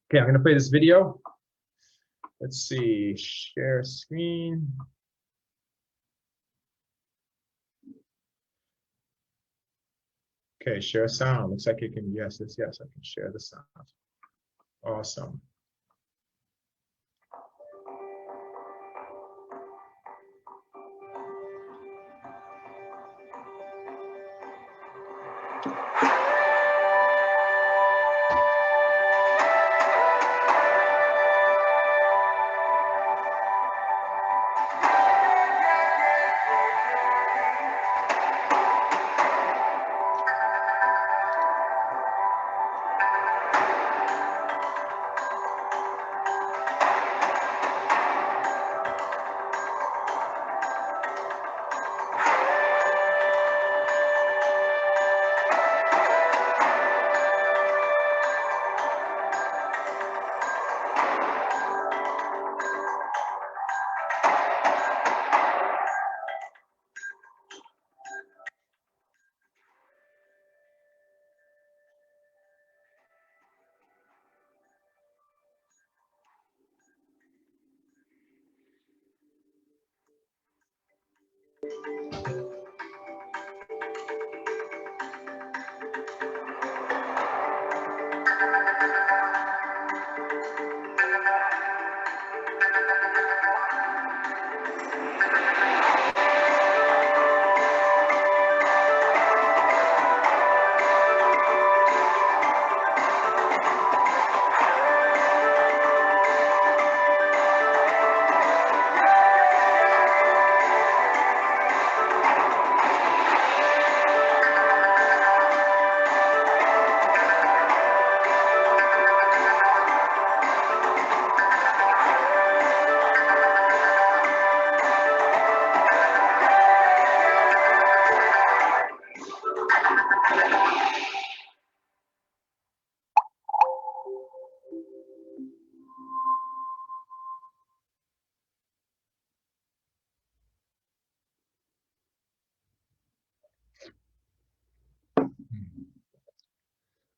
Okay, I'm gonna play this video. Let's see, share screen. Okay, share sound. Looks like it can, yes, I can share the sound. Awesome.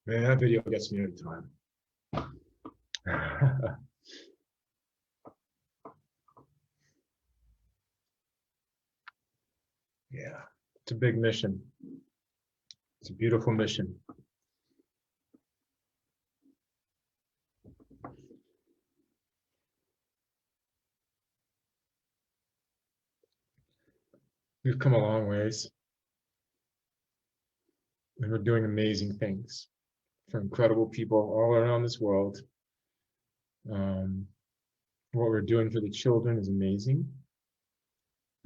Man, that video gets me every time. Yeah, it's a big mission. It's a beautiful mission. We've come a long ways, and we're doing amazing things for incredible people all around this world. What we're doing for the children is amazing.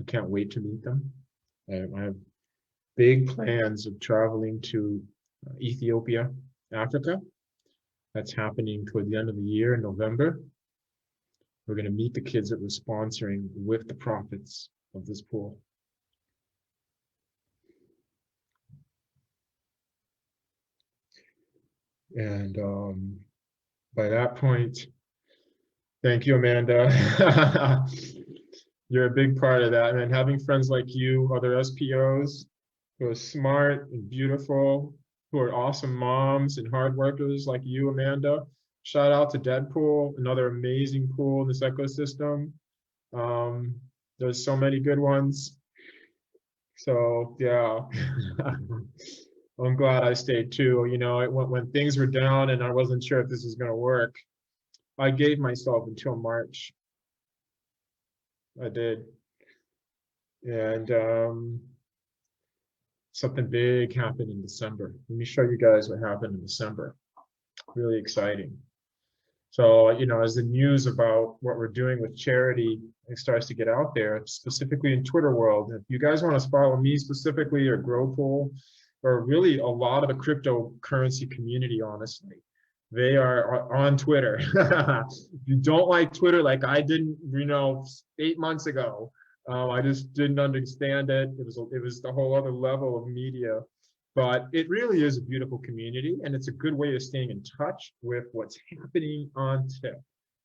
I can't wait to meet them. I have big plans of traveling to Ethiopia, Africa. That's happening toward the end of the year in November. We're going to meet the kids that we're sponsoring with the profits of this pool. And by that point, thank you, Amanda. You're a big part of that. And having friends like you, other SPOs who are smart and beautiful, who are awesome moms and hard workers like you, Amanda. Shout out to Deadpool, another amazing pool in this ecosystem. There's so many good ones. So yeah, I'm glad I stayed too. You know, when things were down and I wasn't sure if this was going to work, I gave myself until March. I did. And something big happened in December. Let me show you guys what happened in December. Really exciting. So, you know, as the news about what we're doing with charity starts to get out there, specifically in Twitter world, if you guys want to follow me specifically or Growpool, or really a lot of the cryptocurrency community, honestly, they are on Twitter. If you don't like Twitter like I didn't, you know, 8 months ago, I just didn't understand it. It was the whole other level of media. But it really is a beautiful community, and it's a good way of staying in touch with what's happening on tip.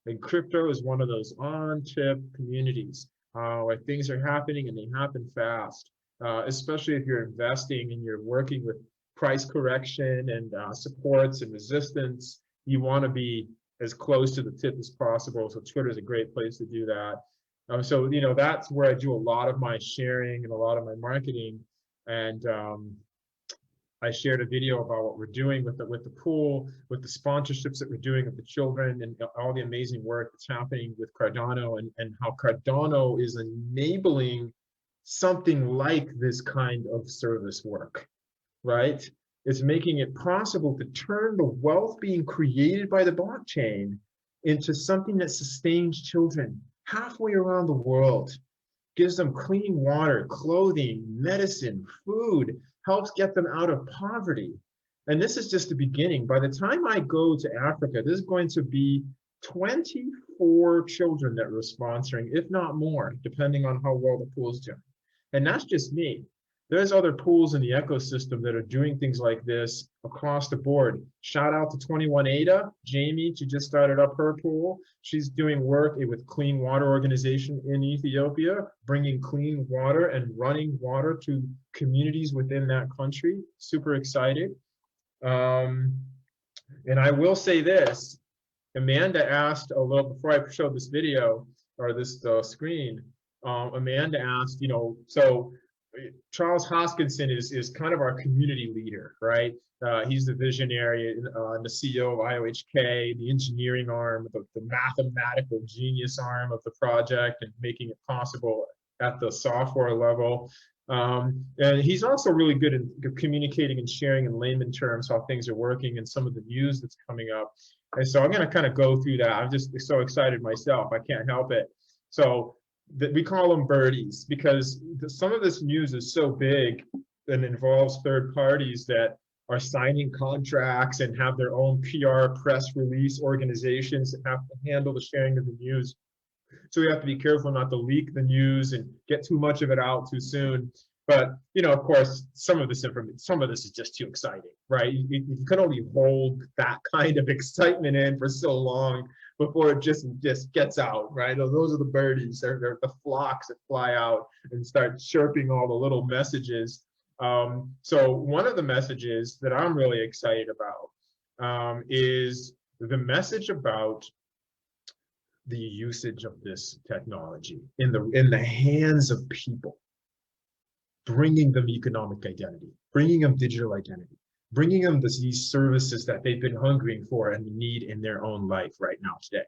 And crypto is one of those on-tip communities where things are happening and they happen fast, especially if you're investing and you're working with price correction and supports and resistance. You want to be as close to the tip as possible. So Twitter is a great place to do that. So, you know, that's where I do a lot of my sharing and a lot of my marketing. And I shared a video about what we're doing with the pool, with the sponsorships that we're doing with the children, and all the amazing work that's happening with Cardano, and how Cardano is enabling something like this kind of service work, right? It's making it possible to turn the wealth being created by the blockchain into something that sustains children halfway around the world, gives them clean water, clothing, medicine, food, helps get them out of poverty. And this is just the beginning. By the time I go to Africa, there's going to be 24 children that we're sponsoring, if not more, depending on how well the pool's doing. And that's just me. There's other pools in the ecosystem that are doing things like this across the board. Shout out to 21 Ada, Jamie. She just started up her pool. She's doing work with Clean Water Organization in Ethiopia, bringing clean water and running water to communities within that country. Super excited. And I will say this, Amanda asked a little before I showed this video or this screen, Amanda asked, you know, so Charles Hoskinson is kind of our community leader, right? He's the visionary and the CEO of IOHK, the engineering arm, the mathematical genius arm of the project, and making it possible at the software level. And he's also really good at communicating and sharing in layman terms how things are working and some of the news that's coming up. And so I'm going to kind of go through that. I'm just so excited myself. I can't help it. So we call them birdies because some of this news is so big and involves third parties that are signing contracts and have their own PR press release organizations that have to handle the sharing of the news. So we have to be careful not to leak the news and get too much of it out too soon. But, you know, of course, some of this is just too exciting, right? You can only hold that kind of excitement in for so long before it just gets out, right? Those are the birdies. They're the flocks that fly out and start chirping all the little messages. So one of the messages that I'm really excited about is the message about the usage of this technology in the hands of people, bringing them economic identity, bringing them digital identity, bringing them these services that they've been hungering for and need in their own life right now today.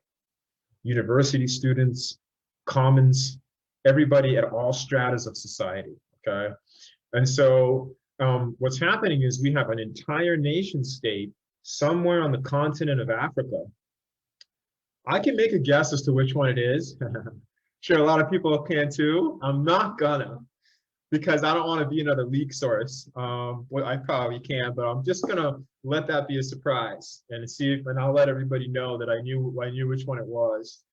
University students, commons, everybody at all stratas of society, okay? And so what's happening is we have an entire nation state somewhere on the continent of Africa. I can make a guess as to which one it is. Sure, a lot of people can too. I'm not gonna, because I don't want to be another leak source. Well, I probably can, but I'm just gonna let that be a surprise and see if, and I'll let everybody know that I knew which one it was.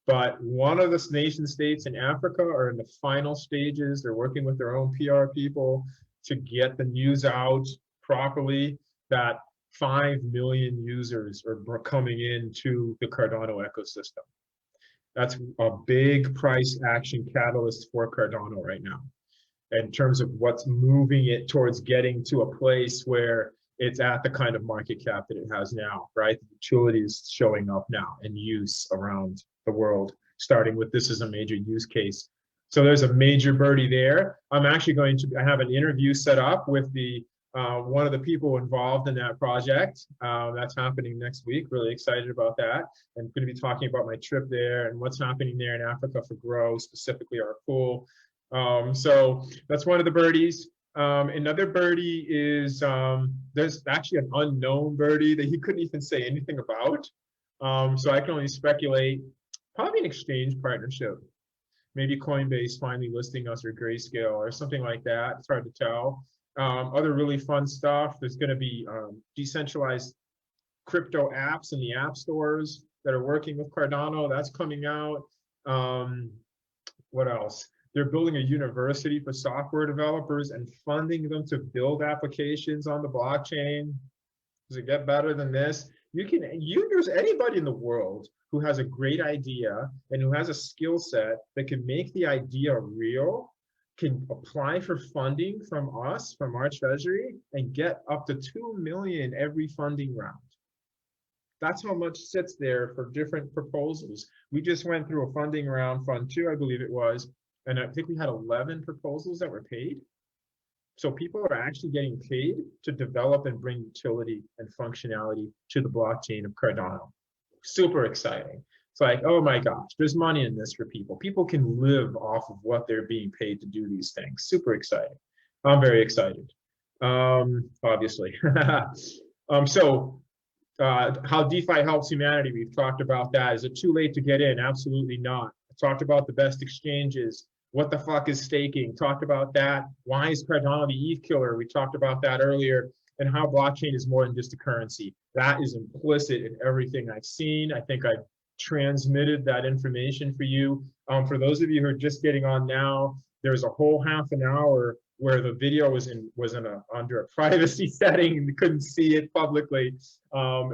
But one of the nation states in Africa are in the final stages. They're working with their own PR people to get the news out properly that 5 million users are coming into the Cardano ecosystem. That's a big price action catalyst for Cardano right now, in terms of what's moving it towards getting to a place where it's at the kind of market cap that it has now, right? The utility is showing up now in use around the world, starting with this is a major use case. So there's a major birdie there. I'm actually going to have an interview set up with the one of the people involved in that project. That's happening next week. Really excited about that. I'm going to be talking about my trip there and what's happening there in Africa for Grow, specifically our pool. So that's one of the birdies. Another birdie is, there's actually an unknown birdie that he couldn't even say anything about. So I can only speculate, probably an exchange partnership. Maybe Coinbase finally listing us, or Grayscale or something like that. It's hard to tell. Other really fun stuff. There's going to be decentralized crypto apps in the app stores that are working with Cardano. That's coming out. What else? They're building a university for software developers and funding them to build applications on the blockchain. Does it get better than this? There's anybody in the world who has a great idea and who has a skill set that can make the idea real, can apply for funding from us, from our treasury, and get up to 2 million every funding round. That's how much sits there for different proposals. We just went through a funding round, fund 2, I believe it was, and I think we had 11 proposals that were paid. So people are actually getting paid to develop and bring utility and functionality to the blockchain of Cardano. Super exciting. It's like, oh my gosh, there's money in this for people. People can live off of what they're being paid to do these things. Super exciting. I'm very excited, obviously. How DeFi helps humanity, we've talked about that. Is it too late to get in? Absolutely not. I talked about the best exchanges. What the fuck is staking? Talked about that. Why is Cardano the ETH killer? We talked about that earlier. And how blockchain is more than just a currency. That is implicit in everything I've seen. I think I've transmitted that information for you. For those of you who are just getting on now, there's a whole half an hour where the video was under a privacy setting and you couldn't see it publicly. Go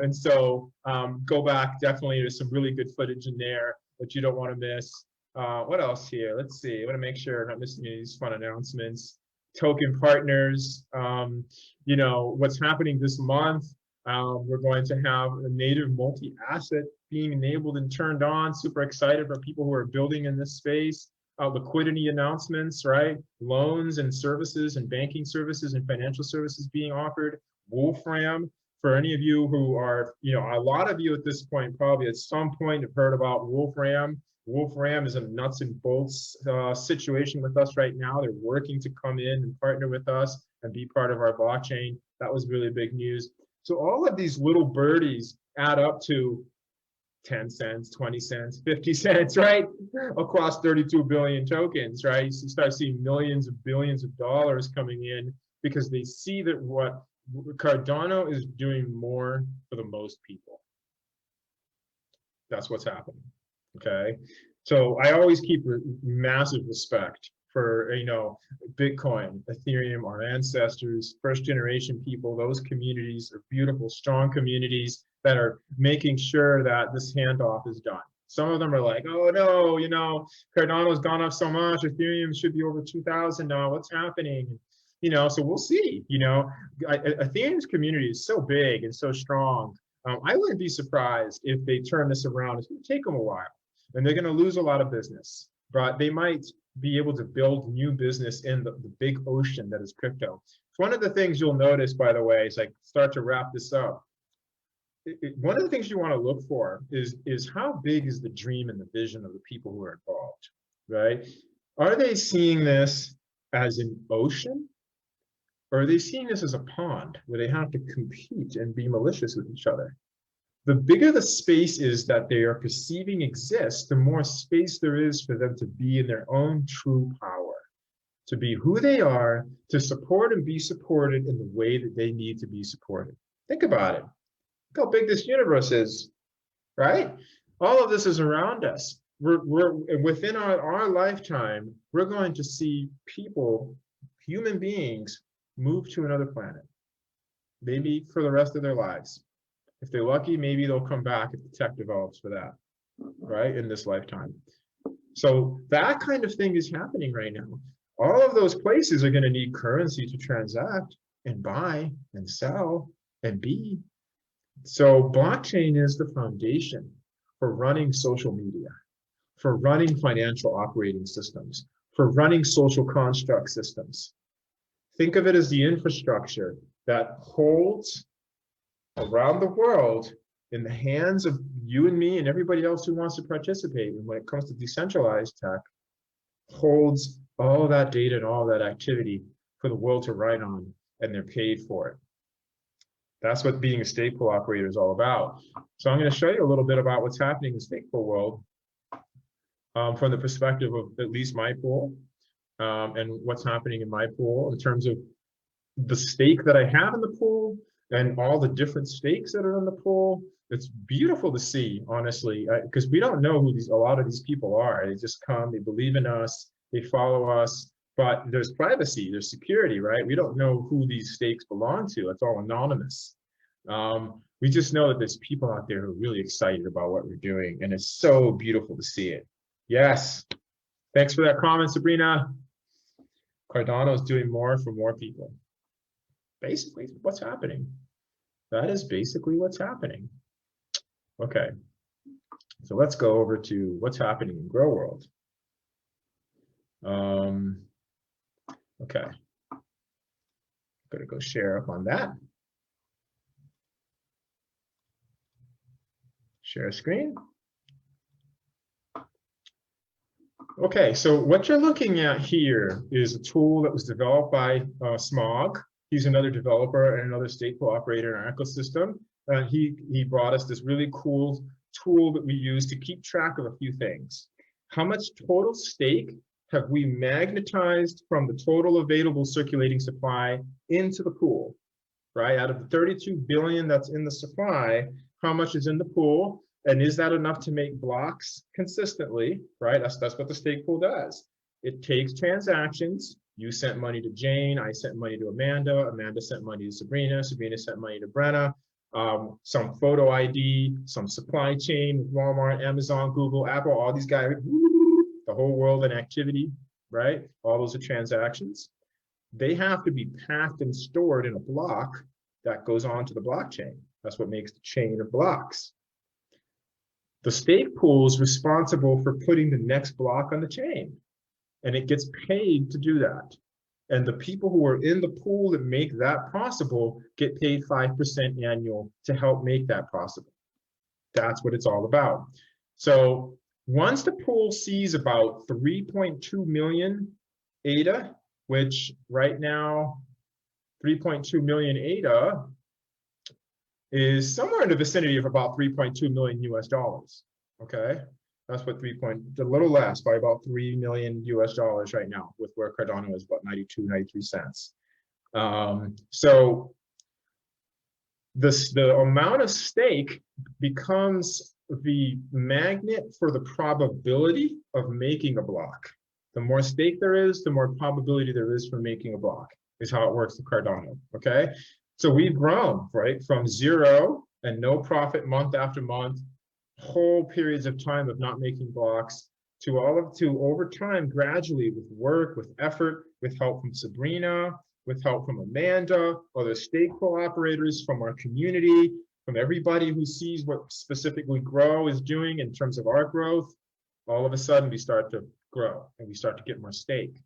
back, definitely, there's some really good footage in there that you don't want to miss. What else here? Let's see. I want to make sure I'm not missing any of these fun announcements. Token partners. What's happening this month? We're going to have a native multi-asset being enabled and turned on. Super excited for people who are building in this space. Liquidity announcements, right? Loans and services and banking services and financial services being offered. Wolfram, for any of you who are, a lot of you at this point probably at some point have heard about Wolfram. Wolfram is a nuts and bolts situation with us right now. They're working to come in and partner with us and be part of our blockchain. That was really big news. So all of these little birdies add up to 10 cents, 20 cents, 50 cents, right? Across 32 billion tokens, right? You start seeing millions of billions of dollars coming in because they see that what Cardano is doing more for the most people. That's what's happening. Okay, so I always keep massive respect for Bitcoin, Ethereum, our ancestors, first generation people. Those communities are beautiful, strong communities that are making sure that this handoff is done. Some of them are like, oh no, Cardano's gone up so much, Ethereum should be over 2,000 now. What's happening? So we'll see. Ethereum's community is so big and so strong. I wouldn't be surprised if they turn this around. It's going to take them a while, and they're going to lose a lot of business, but they might be able to build new business in the big ocean that is crypto. It's one of the things you'll notice, by the way, as I start to wrap this up. One of the things you want to look for is how big is the dream and the vision of the people who are involved, right? Are they seeing this as an ocean, or are they seeing this as a pond where they have to compete and be malicious with each other? The bigger the space is that they are perceiving exists, the more space there is for them to be in their own true power, to be who they are, to support and be supported in the way that they need to be supported. Think about it. Look how big this universe is, right? All of this is around us. We're within our lifetime, we're going to see people, human beings, move to another planet, maybe for the rest of their lives. If they're lucky, maybe they'll come back if the tech develops for that, right, in this lifetime. So that kind of thing is happening right now. All of those places are going to need currency to transact and buy and sell and be. So blockchain is the foundation for running social media, for running financial operating systems, for running social construct systems. Think of it as the infrastructure that holds around the world in the hands of you and me and everybody else who wants to participate. And when it comes to decentralized tech, holds all that data and all that activity for the world to write on, and they're paid for it. That's what being a stake pool operator is all about. So I'm going to show you a little bit about what's happening in the stake pool world from the perspective of at least my pool and what's happening in my pool in terms of the stake that I have in the pool and all the different stakes that are in the pool. It's beautiful to see, honestly, because we don't know who a lot of these people are. They just come, they believe in us, they follow us, but there's privacy, there's security, right? We don't know who these stakes belong to. It's all anonymous. We just know that there's people out there who are really excited about what we're doing, and it's so beautiful to see it. Yes, thanks for that comment, Sabrina. Cardano is doing more for more people. Basically, what's happening. That is basically what's happening. Okay, so let's go over to what's happening in Grow World. Okay, I'm gonna go share up on that. Share screen. Okay, so what you're looking at here is a tool that was developed by Smog. He's another developer and another stake pool operator in our ecosystem. He brought us this really cool tool that we use to keep track of a few things. How much total stake have we magnetized from the total available circulating supply into the pool, right? Out of the 32 billion that's in the supply, how much is in the pool? And is that enough to make blocks consistently, right? That's what the stake pool does. It takes transactions. You sent money to Jane, I sent money to Amanda, Amanda sent money to Sabrina, Sabrina sent money to Brenna, some photo ID, some supply chain, Walmart, Amazon, Google, Apple, all these guys, the whole world in activity, right? All those are transactions. They have to be packed and stored in a block that goes onto the blockchain. That's what makes the chain of blocks. The stake pool is responsible for putting the next block on the chain, and it gets paid to do that. And the people who are in the pool that make that possible get paid 5% annual to help make that possible. That's what it's all about. So once the pool sees about 3.2 million ADA, which right now 3.2 million ADA is somewhere in the vicinity of about 3.2 million US dollars. Okay, that's what a little less by about 3 million US dollars right now, with where Cardano is about 92, 93 cents. So the amount of stake becomes the magnet for the probability of making a block. The more stake there is, the more probability there is for making a block, is how it works with Cardano, okay? So we've grown, right, from zero and no profit month after month, whole periods of time of not making blocks, to over time, gradually, with work, with effort, with help from Sabrina, with help from Amanda, other stake pool operators, from our community, from everybody who sees what specifically Grow is doing in terms of our growth. All of a sudden, we start to grow and we start to get more stake.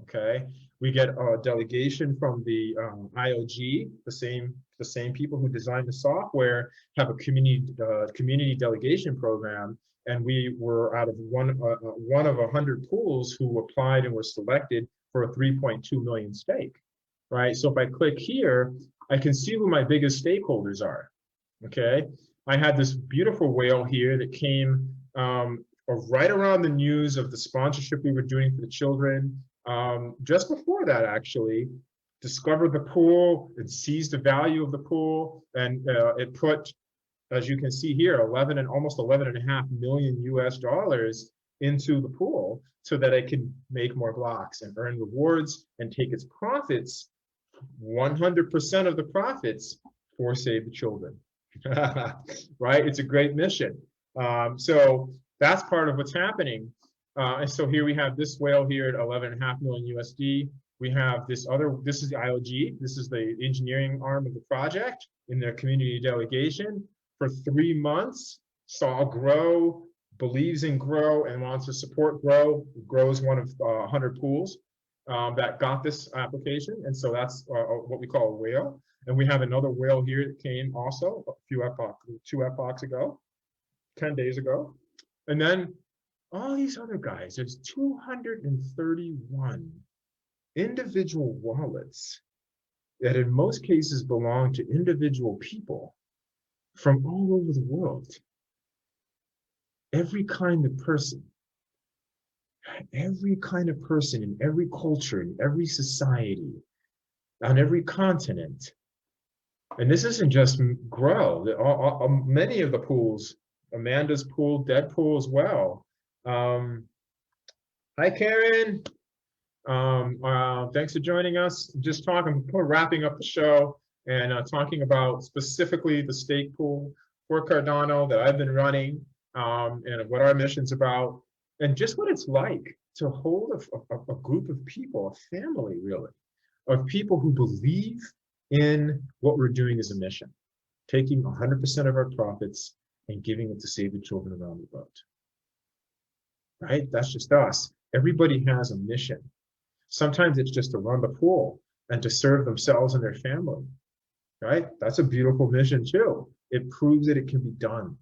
Okay, we get a delegation from the IOG, the same people who designed the software, have a community delegation program, and we were out of one of 100 pools who applied and were selected for a 3.2 million stake. Right, so if I click here, I can see who my biggest stakeholders are. Okay, I had this beautiful whale here that came right around the news of the sponsorship we were doing for the children. Just before that, actually, discovered the pool and sees the value of the pool, and it put, as you can see here, almost 11.5 million US into the pool so that it can make more blocks and earn rewards and take its profits, 100% of the profits, for Save the Children. Right? It's a great mission. So that's part of what's happening. And so here we have this whale here at 11.5 million USD. We have this is the IOG. This is the engineering arm of the project in their community delegation. For 3 months, saw Grow, believes in Grow, and wants to support Grow. Grow is one of 100 pools that got this application. And so that's what we call a whale. And we have another whale here that came also two epochs ago, 10 days ago. And then all these other guys, there's 231 individual wallets that in most cases belong to individual people from all over the world. Every kind of person in every culture, in every society, on every continent. And this isn't just Grow. Many of the pools, Amanda's pool, Deadpool as well. Hi, Karen. Thanks for joining us. Just we're wrapping up the show and talking about specifically the stake pool for Cardano that I've been running, and what our mission's about, and just what it's like to hold a group of people, a family really, of people who believe in what we're doing as a mission, taking 100% of our profits and giving it to save the children around the world. Right? That's just us. Everybody has a mission. Sometimes it's just to run the pool and to serve themselves and their family. Right? That's a beautiful mission too. It proves that it can be done.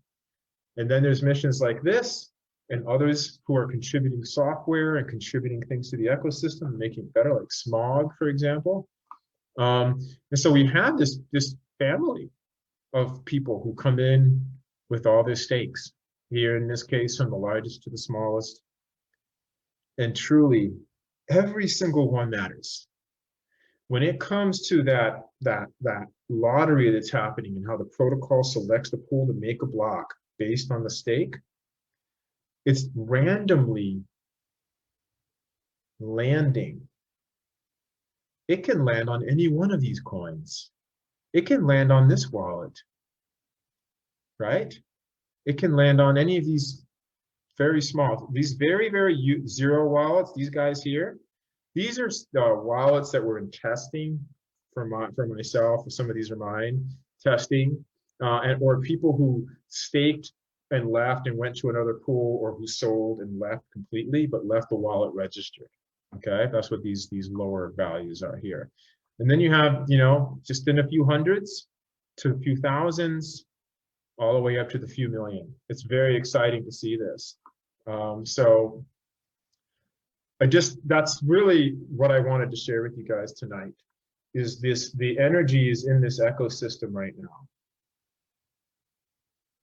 And then there's missions like this and others who are contributing software and contributing things to the ecosystem and making it better, like Smog, for example. And so we have this family of people who come in with all their stakes. Here in this case, from the largest to the smallest. And truly, every single one matters. When it comes to that lottery that's happening and how the protocol selects the pool to make a block based on the stake, it's randomly landing. It can land on any one of these coins. It can land on this wallet, right? It can land on any of these very small, these very zero wallets, these guys here. These are wallets that were in testing for myself. Some of these are mine, testing, or people who staked and left and went to another pool, or who sold and left completely, but left the wallet registered. Okay, that's what these lower values are here. And then you have, just in a few hundreds to a few thousands, all the way up to the few million. It's very exciting to see this. So that's really what I wanted to share with you guys tonight, is the energy is in this ecosystem right now.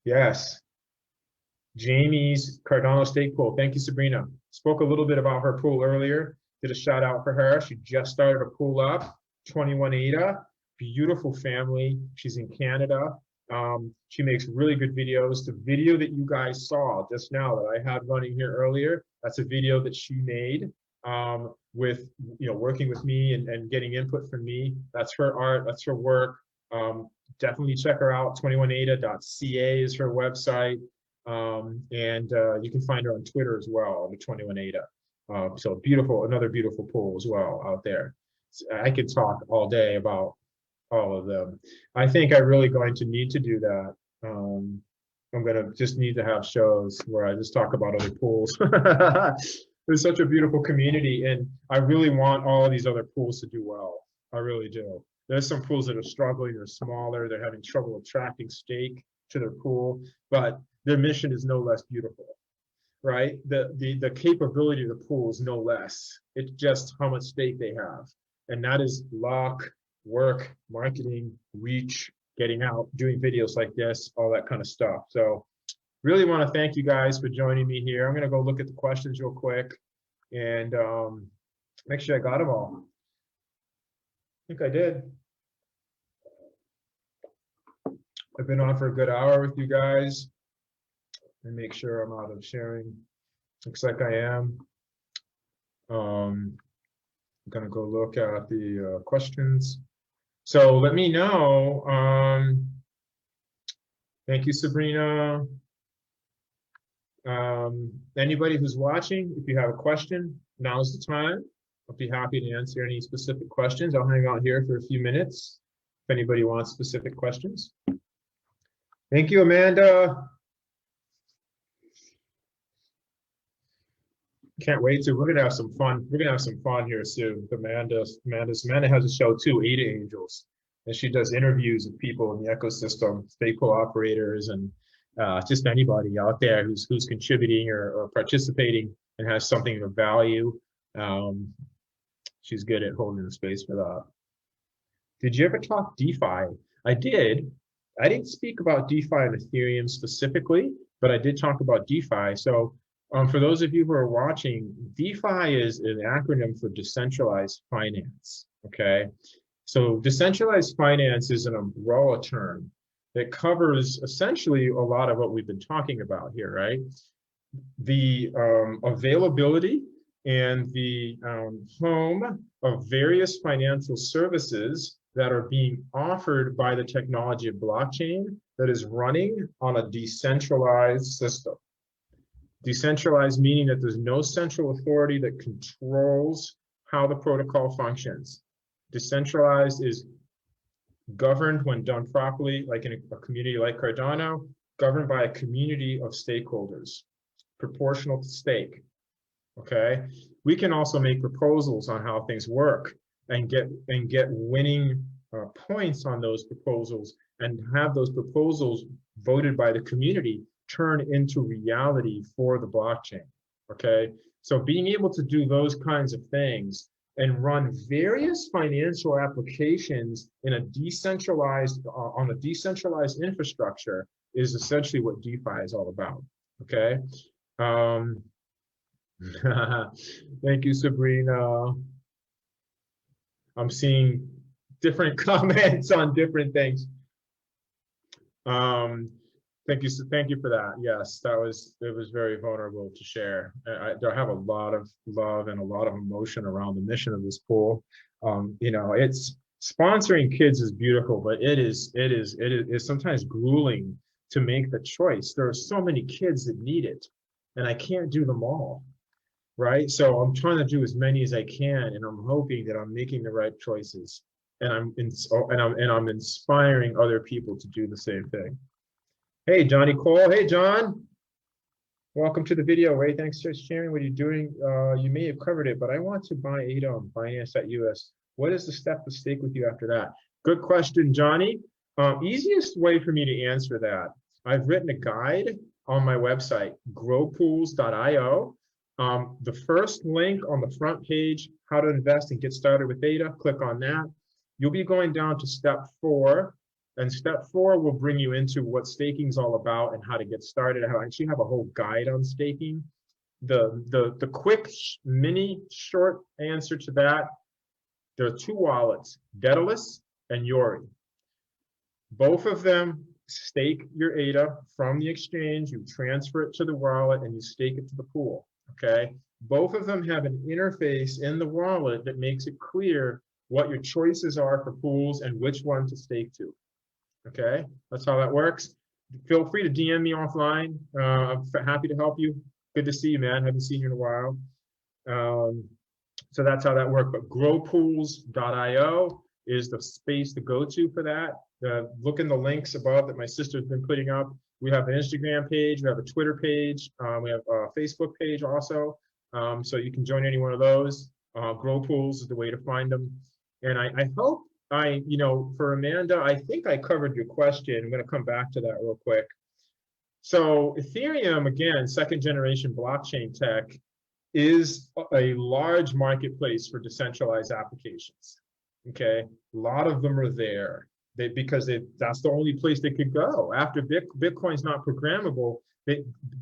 Yes. Jamie's Cardano stake pool. Thank you, Sabrina. Spoke a little bit about her pool earlier. Did a shout out for her. She just started a pool up, 21 ADA, beautiful family. She's in Canada. She makes really good videos. The video that you guys saw just now that I had running here earlier, that's a video that she made with, working with me and getting input from me. That's her art, that's her work. Definitely check her out. 21ada.ca is her website. And you can find her on Twitter as well, on the 21ada. So another beautiful pool as well out there. I could talk all day about all of them. I think I'm really going to need to do that. I'm going to just need to have shows where I just talk about other pools. There's such a beautiful community, and I really want all of these other pools to do well. I really do. There's some pools that are struggling, they're smaller, they're having trouble attracting stake to their pool, but their mission is no less beautiful, right? The capability of the pool is no less. It's just how much stake they have. And that is luck, work, marketing, reach, getting out, doing videos like this, all that kind of stuff. So really want to thank you guys for joining me here. I'm going to go look at the questions real quick and make sure I got them all. I think I did. I've been on for a good hour with you guys. And make sure I'm out of sharing. Looks like I am. I'm gonna go look at the questions. So let me know. Thank you, Sabrina. Anybody who's watching, if you have a question, now's the time. I'll be happy to answer any specific questions. I'll hang out here for a few minutes if anybody wants specific questions. Thank you, Amanda. Can't wait to. We're gonna have some fun. We're gonna have some fun here soon. Amanda has a show too, Ada Angels, and she does interviews with people in the ecosystem, stake pool operators, and just anybody out there who's contributing or participating and has something of value. She's good at holding the space for that. Did you ever talk DeFi? I did. I didn't speak about DeFi and Ethereum specifically, but I did talk about DeFi. So for those of you who are watching, DeFi is an acronym for decentralized finance, okay? So decentralized finance is an umbrella term that covers essentially a lot of what we've been talking about here, right? The availability and the home of various financial services that are being offered by the technology of blockchain that is running on a decentralized system. Decentralized meaning that there's no central authority that controls how the protocol functions. Decentralized is governed when done properly, like in a community like Cardano, governed by a community of stakeholders, proportional to stake, okay? We can also make proposals on how things work and get winning points on those proposals and have those proposals voted by the community turn into reality for the blockchain, okay? So being able to do those kinds of things and run various financial applications in a decentralized, on a decentralized infrastructure is essentially what DeFi is all about, okay? Thank you, Sabrina. I'm seeing different comments on different things. Thank you for that. Yes, it was very vulnerable to share. I have a lot of love and a lot of emotion around the mission of this pool. You know, it's sponsoring kids is beautiful, but it is sometimes grueling to make the choice. There are so many kids that need it, and I can't do them all, right? So I'm trying to do as many as I can, and I'm hoping that I'm making the right choices, and I'm inspiring other people to do the same thing. Hey, Johnny Cole. Hey, John. Welcome to the video, Ray. Thanks for sharing what you're doing. You may have covered it, but I want to buy ADA on Binance.us. What is the step to stake with you after that? Good question, Johnny. Easiest way for me to answer that, I've written a guide on my website, growpools.io. The first link on the front page, how to invest and get started with ADA, click on that. You'll be going down to step 4. And step 4 will bring you into what staking is all about and how to get started. I actually have a whole guide on staking. The quick, mini, short answer to that, there are 2 wallets, Daedalus and Yori. Both of them stake your ADA from the exchange, you transfer it to the wallet, and you stake it to the pool, okay? Both of them have an interface in the wallet that makes it clear what your choices are for pools and which one to stake to. Okay, that's how that works. Feel free to DM me offline. I'm happy to help you. Good to see you, man. Haven't seen you in a while. So that's how that worked. But growpools.io is the space to go to for that. Look in the links above that my sister's been putting up. We have an Instagram page, we have a Twitter page, we have a Facebook page also. So you can join any one of those. Grow Pools is the way to find them. And I hope for Amanda, I think I covered your question. I'm going to come back to that real quick. So Ethereum, again, second generation blockchain tech, is a large marketplace for decentralized applications. Okay, a lot of them are there because that's the only place they could go. After Bitcoin's not programmable,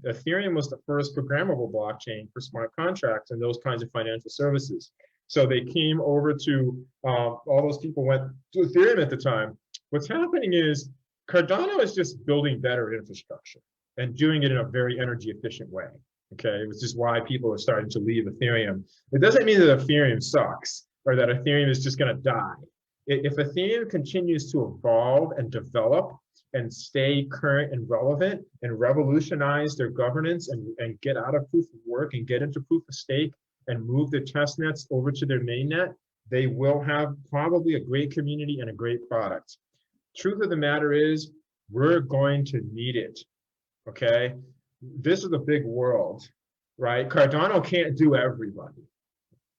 Ethereum was the first programmable blockchain for smart contracts and those kinds of financial services. So they came over to, all those people went to Ethereum at the time. What's happening is Cardano is just building better infrastructure and doing it in a very energy efficient way. Okay, which is why people are starting to leave Ethereum. It doesn't mean that Ethereum sucks or that Ethereum is just going to die. If Ethereum continues to evolve and develop and stay current and relevant and revolutionize their governance and get out of proof of work and get into proof of stake and move their test nets over to their mainnet, they will have probably a great community and a great product. Truth of the matter is, we're going to need it, okay? This is a big world, right? Cardano can't do everybody.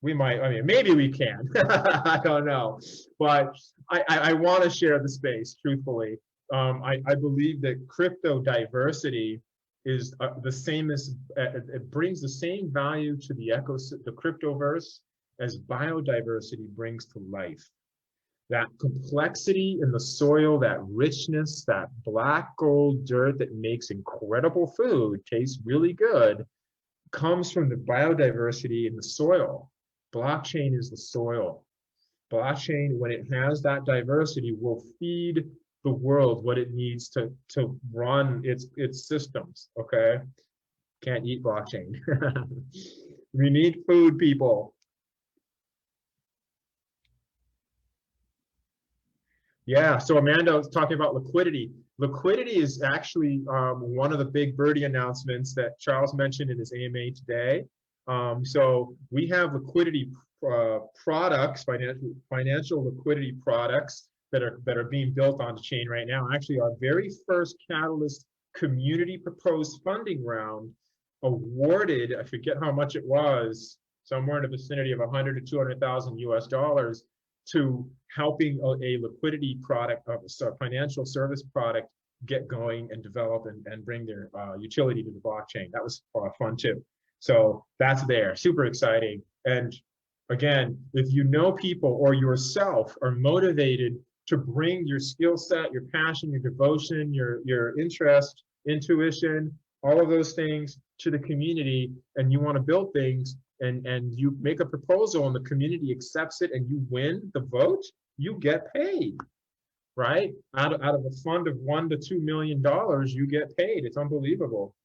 We might, I mean, maybe we can, I don't know. But I want to share the space, truthfully. I believe that crypto diversity is the same as, it brings the same value to the cryptoverse as biodiversity brings to life. That complexity in the soil, that richness, that black gold dirt that makes incredible food, tastes really good, comes from the biodiversity in the soil. Blockchain is the soil. Blockchain, when it has that diversity, will feed the world what it needs to run its systems, okay? Can't eat blockchain. We need food, people. Yeah, so Amanda was talking about liquidity. Liquidity is actually one of the big Birdie announcements that Charles mentioned in his AMA today. So we have liquidity products, financial liquidity products that are being built on the chain right now. Actually, our very first Catalyst community proposed funding round awarded, I forget how much it was, somewhere in the vicinity of 100 to 200,000 US dollars to helping a liquidity product, a financial service product get going and develop and bring their utility to the blockchain. That was fun too. So that's there, super exciting. And again, if you know people or yourself are motivated to bring your skill set, your passion, your devotion, your interest, intuition, all of those things to the community, and you want to build things, and you make a proposal and the community accepts it and you win the vote, you get paid, right? Out of a fund of $1 to $2 million, you get paid. It's unbelievable.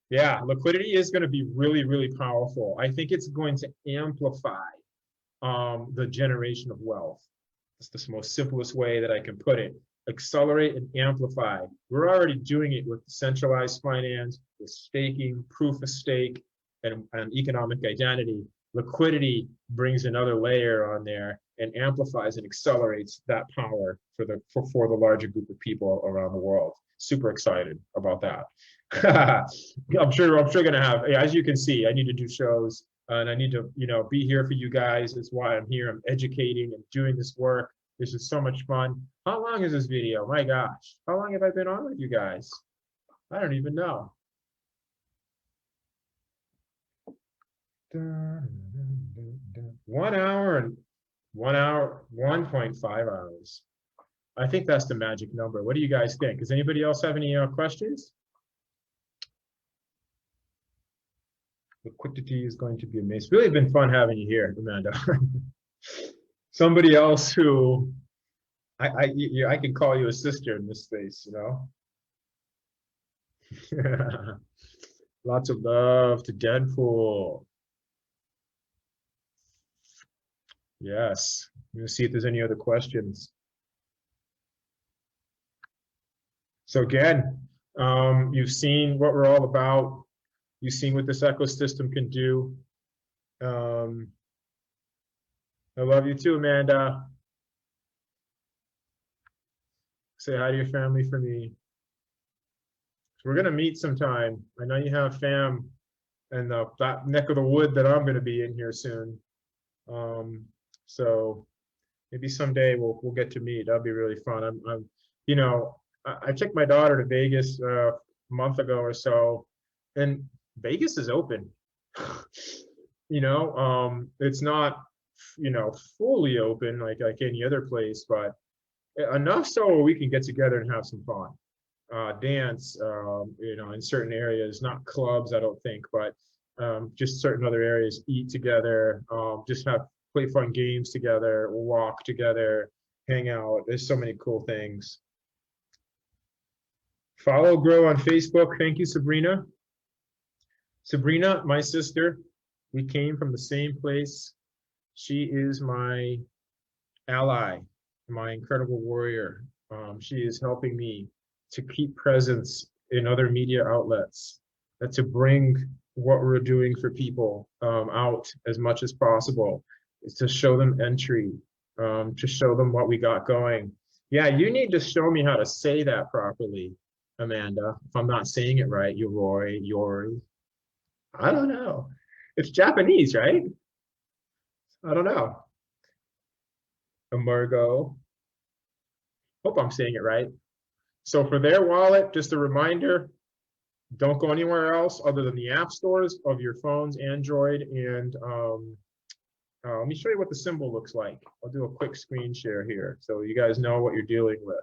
Yeah, liquidity is going to be really, really powerful. I think it's going to amplify the generation of wealth. It's the most simplest way that I can put it. Accelerate and amplify. We're already doing it with decentralized finance, with staking, proof of stake, and economic identity. Liquidity brings another layer on there and amplifies and accelerates that power for the larger group of people around the world. Super excited about that. I'm sure gonna have, as you can see, I need to do shows and I need to, be here for you guys. That's why I'm here. I'm educating and doing this work. This is so much fun. How long is this video? My gosh, how long have I been on with you guys? I don't even know. 1 hour and 1.5 hours. I think that's the magic number. What do you guys think? Does anybody else have any questions? Liquidity is going to be amazing. It's really been fun having you here, Amanda. Somebody else who I can call you a sister in this space, Lots of love to Deadpool. Yes. I'm going to see if there's any other questions. So again, you've seen what we're all about. You've seen what this ecosystem can do. I love you too, Amanda. Say hi to your family for me. We're gonna meet sometime. I know you have fam in that neck of the wood that I'm gonna be in here soon. Um, so maybe someday we'll get to meet. That'll be really fun. You know, I took my daughter to Vegas a month ago or so, and Vegas is open. You know, it's not, you know, fully open like any other place, but enough so we can get together and have some fun. Dance, you know, in certain areas, not clubs, I don't think, but just certain other areas, eat together, just have play fun games together, walk together, hang out. There's so many cool things. Follow Grow on Facebook. Thank you, Sabrina. Sabrina, my sister, we came from the same place. She is my ally, my incredible warrior. She is helping me to keep presence in other media outlets, to bring what we're doing for people out as much as possible, is to show them entry, to show them what we got going. Yeah, you need to show me how to say that properly, Amanda. If I'm not saying it right, Yori. I don't know. It's Japanese, right? I don't know. Emergo. Hope I'm saying it right. So for their wallet, just a reminder, don't go anywhere else other than the app stores of your phones, Android, and let me show you what the symbol looks like. I'll do a quick screen share here so you guys know what you're dealing with.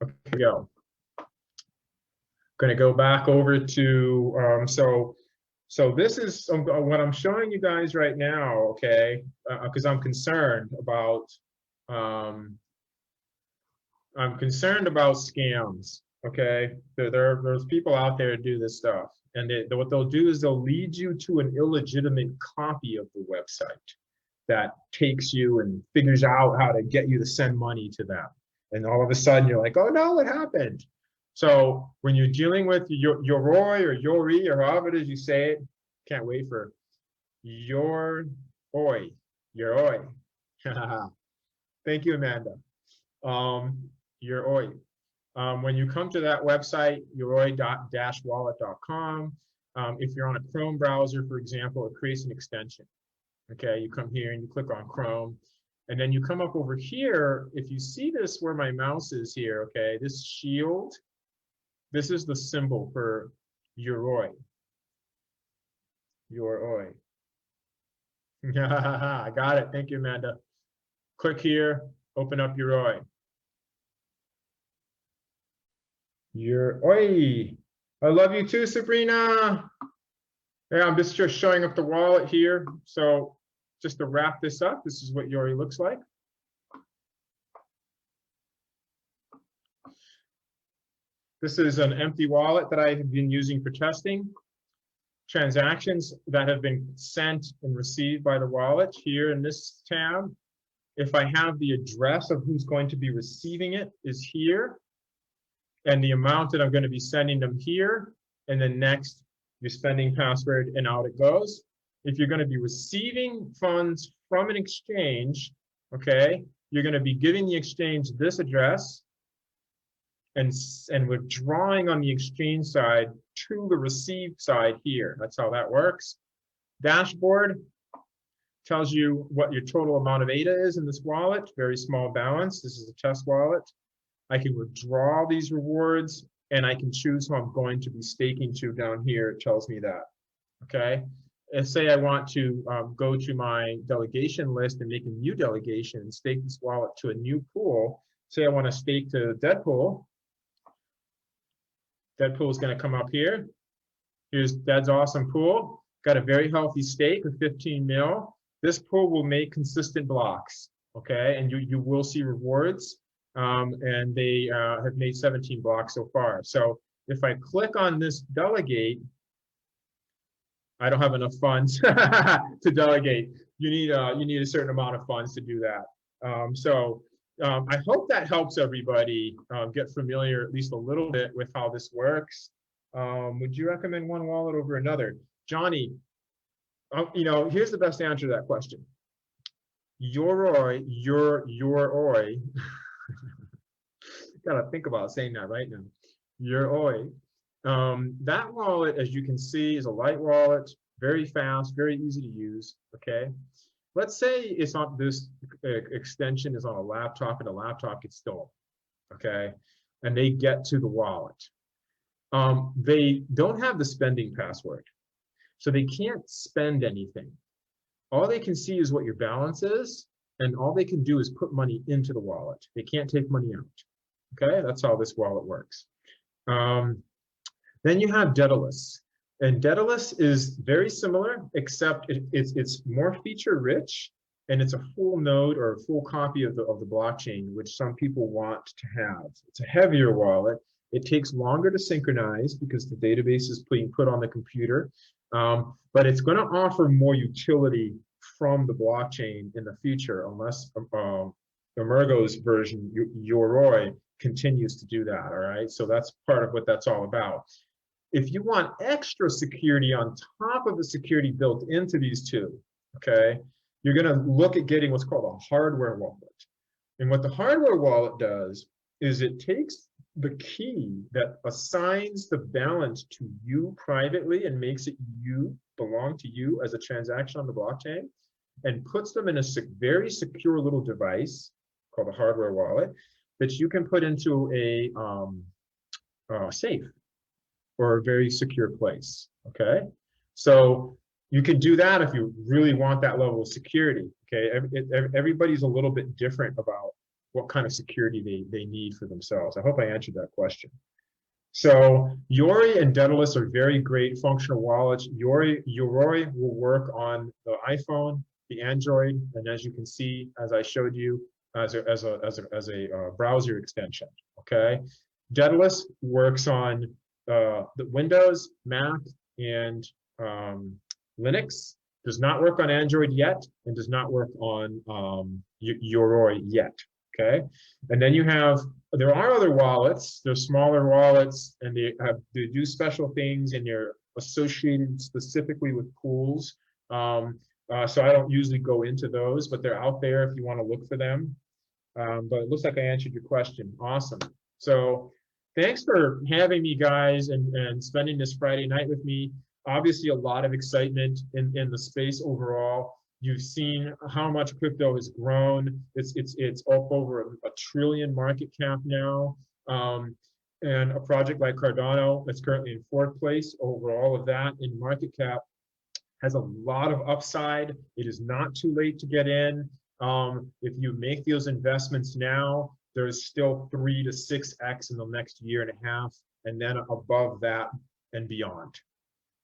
Okay, here we go. Going to go back over to, so this is what I'm showing you guys right now, okay? Because I'm concerned about scams, okay? There's people out there who do this stuff, and what they'll do is they'll lead you to an illegitimate copy of the website that takes you and figures out how to get you to send money to them. And all of a sudden you're like, oh no, what happened? So when you're dealing with Yoroi or Yori or however it is you say it, can't wait for Yoroi. Thank you, Amanda. Yoroi. When you come to that website, yoroi-wallet.com, if you're on a Chrome browser, for example, it creates an extension. Okay, you come here and you click on Chrome, and then you come up over here. If you see this where my mouse is here, okay, this shield, this is the symbol for Yoroi. Yoroi. I got it. Thank you, Amanda. Click here, open up Yoroi. Yoroi. I love you too, Sabrina. Yeah, I'm just showing up the wallet here. So just to wrap this up, this is what Yori looks like. This is an empty wallet that I have been using for testing. Transactions that have been sent and received by the wallet here in this tab. If I have the address of who's going to be receiving it is here, and the amount that I'm going to be sending them here, and then next, your spending password, and out it goes. If you're going to be receiving funds from an exchange, okay, you're going to be giving the exchange this address and withdrawing on the exchange side to the received side here. That's how that works. Dashboard tells you what your total amount of ADA is in this wallet, very small balance. This is a test wallet. I can withdraw these rewards, and I can choose who I'm going to be staking to down here. It tells me that, okay? And say I want to go to my delegation list and make a new delegation and stake this wallet to a new pool. Say I want to stake to Deadpool. Deadpool is going to come up here. Here's Dead's awesome pool. Got a very healthy stake of 15 mil. This pool will make consistent blocks, okay? And you will see rewards. And they have made 17 blocks so far. So if I click on this delegate, I don't have enough funds to delegate. You need a certain amount of funds to do that. I hope that helps everybody get familiar at least a little bit with how this works. Would you recommend one wallet over another? Johnny, you know, here's the best answer to that question. Yoroi, gotta think about saying that right now. Yoroi. That wallet, as you can see, is a light wallet, very fast, very easy to use. Okay. Let's say it's on this extension is on a laptop and the laptop gets stolen. Okay. And they get to the wallet. They don't have the spending password. So they can't spend anything. All they can see is what your balance is, and all they can do is put money into the wallet. They can't take money out. Okay, that's how this wallet works. Then you have Daedalus. And Daedalus is very similar, except it's more feature rich, and it's a full node or a full copy of the blockchain, which some people want to have. It's a heavier wallet. It takes longer to synchronize because the database is being put on the computer, but it's going to offer more utility from the blockchain in the future, unless Emergo's version, Yoroi, continues to do that. All right, so that's part of what that's all about. If you want extra security on top of the security built into these two, okay, you're going to look at getting what's called a hardware wallet. And what the hardware wallet does is it takes the key that assigns the balance to you privately and makes it belong to you as a transaction on the blockchain, and puts them in a very secure little device called a hardware wallet that you can put into a safe or a very secure place. Okay, so you can do that if you really want that level of security. Okay, everybody's a little bit different about what kind of security they need for themselves. I hope I answered that question. So Yoroi and Daedalus are very great functional wallets. Yoroi will work on the iPhone, the Android, and as you can see, as I showed you, as a browser extension. Okay, Daedalus works on the Windows, Mac, and Linux. Does not work on Android yet, and does not work on Yoroi yet. Okay, and then there are other wallets. They're smaller wallets, and they do special things, and they're associated specifically with pools. So I don't usually go into those, but they're out there if you want to look for them. But it looks like I answered your question. Awesome. So thanks for having me, guys, and spending this Friday night with me. Obviously, a lot of excitement in the space overall. You've seen how much crypto has grown. It's up over a trillion market cap now. And a project like Cardano, that's currently in 4th place over all of that in market cap, has a lot of upside. It is not too late to get in. If you make those investments now, there's still 3 to 6x in the next year and a half, and then above that and beyond.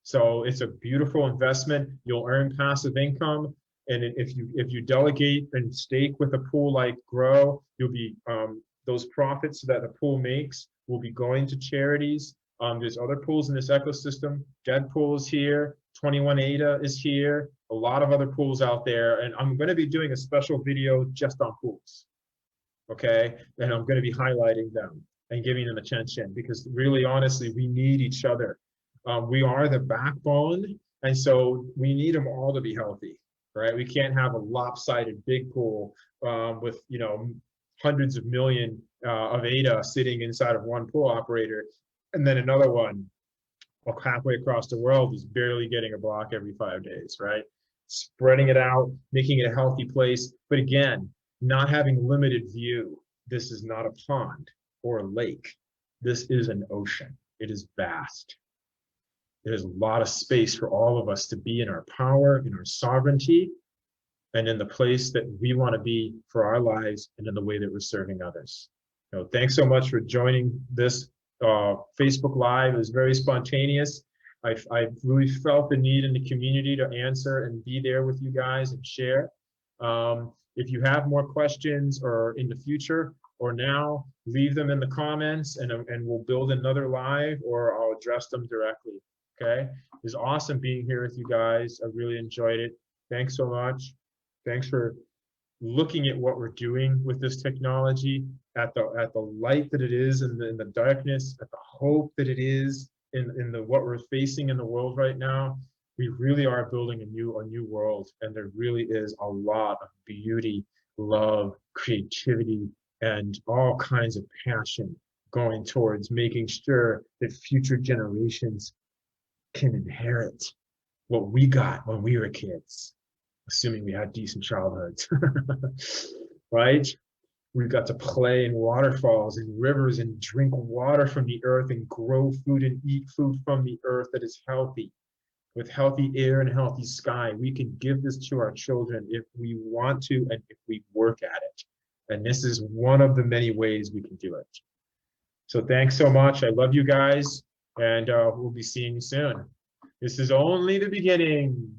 So it's a beautiful investment. You'll earn passive income. And if you delegate and stake with a pool like Grow, you'll be those profits that the pool makes will be going to charities. There's other pools in this ecosystem. Deadpool is here. 21 ADA is here. A lot of other pools out there. And I'm going to be doing a special video just on pools. Okay, and I'm going to be highlighting them and giving them attention, because really, honestly, we need each other. We are the backbone, and so we need them all to be healthy. Right? We can't have a lopsided big pool with hundreds of million of ADA sitting inside of one pool operator, and then another one halfway across the world is barely getting a block every 5 days. Right? Spreading it out, making it a healthy place, but again, not having limited view. This is not a pond or a lake. This is an ocean. It is vast. There's a lot of space for all of us to be in our power, in our sovereignty, and in the place that we want to be for our lives and in the way that we're serving others. So thanks so much for joining this Facebook Live. It was very spontaneous. I really felt the need in the community to answer and be there with you guys and share. If you have more questions or in the future or now, leave them in the comments and we'll build another live, or I'll address them directly. Okay, it was awesome being here with you guys. I really enjoyed it. Thanks so much. Thanks for looking at what we're doing with this technology, at the light that it is in the darkness, at the hope that it is in the what we're facing in the world right now, we really are building a new world, and there really is a lot of beauty, love, creativity, and all kinds of passion going towards making sure that future generations can inherit what we got when we were kids, assuming we had decent childhoods, right? We got to play in waterfalls and rivers and drink water from the earth and grow food and eat food from the earth that is healthy, with healthy air and healthy sky. We can give this to our children if we want to and if we work at it. And this is one of the many ways we can do it. So thanks so much. I love you guys, and we'll be seeing you soon. This is only the beginning.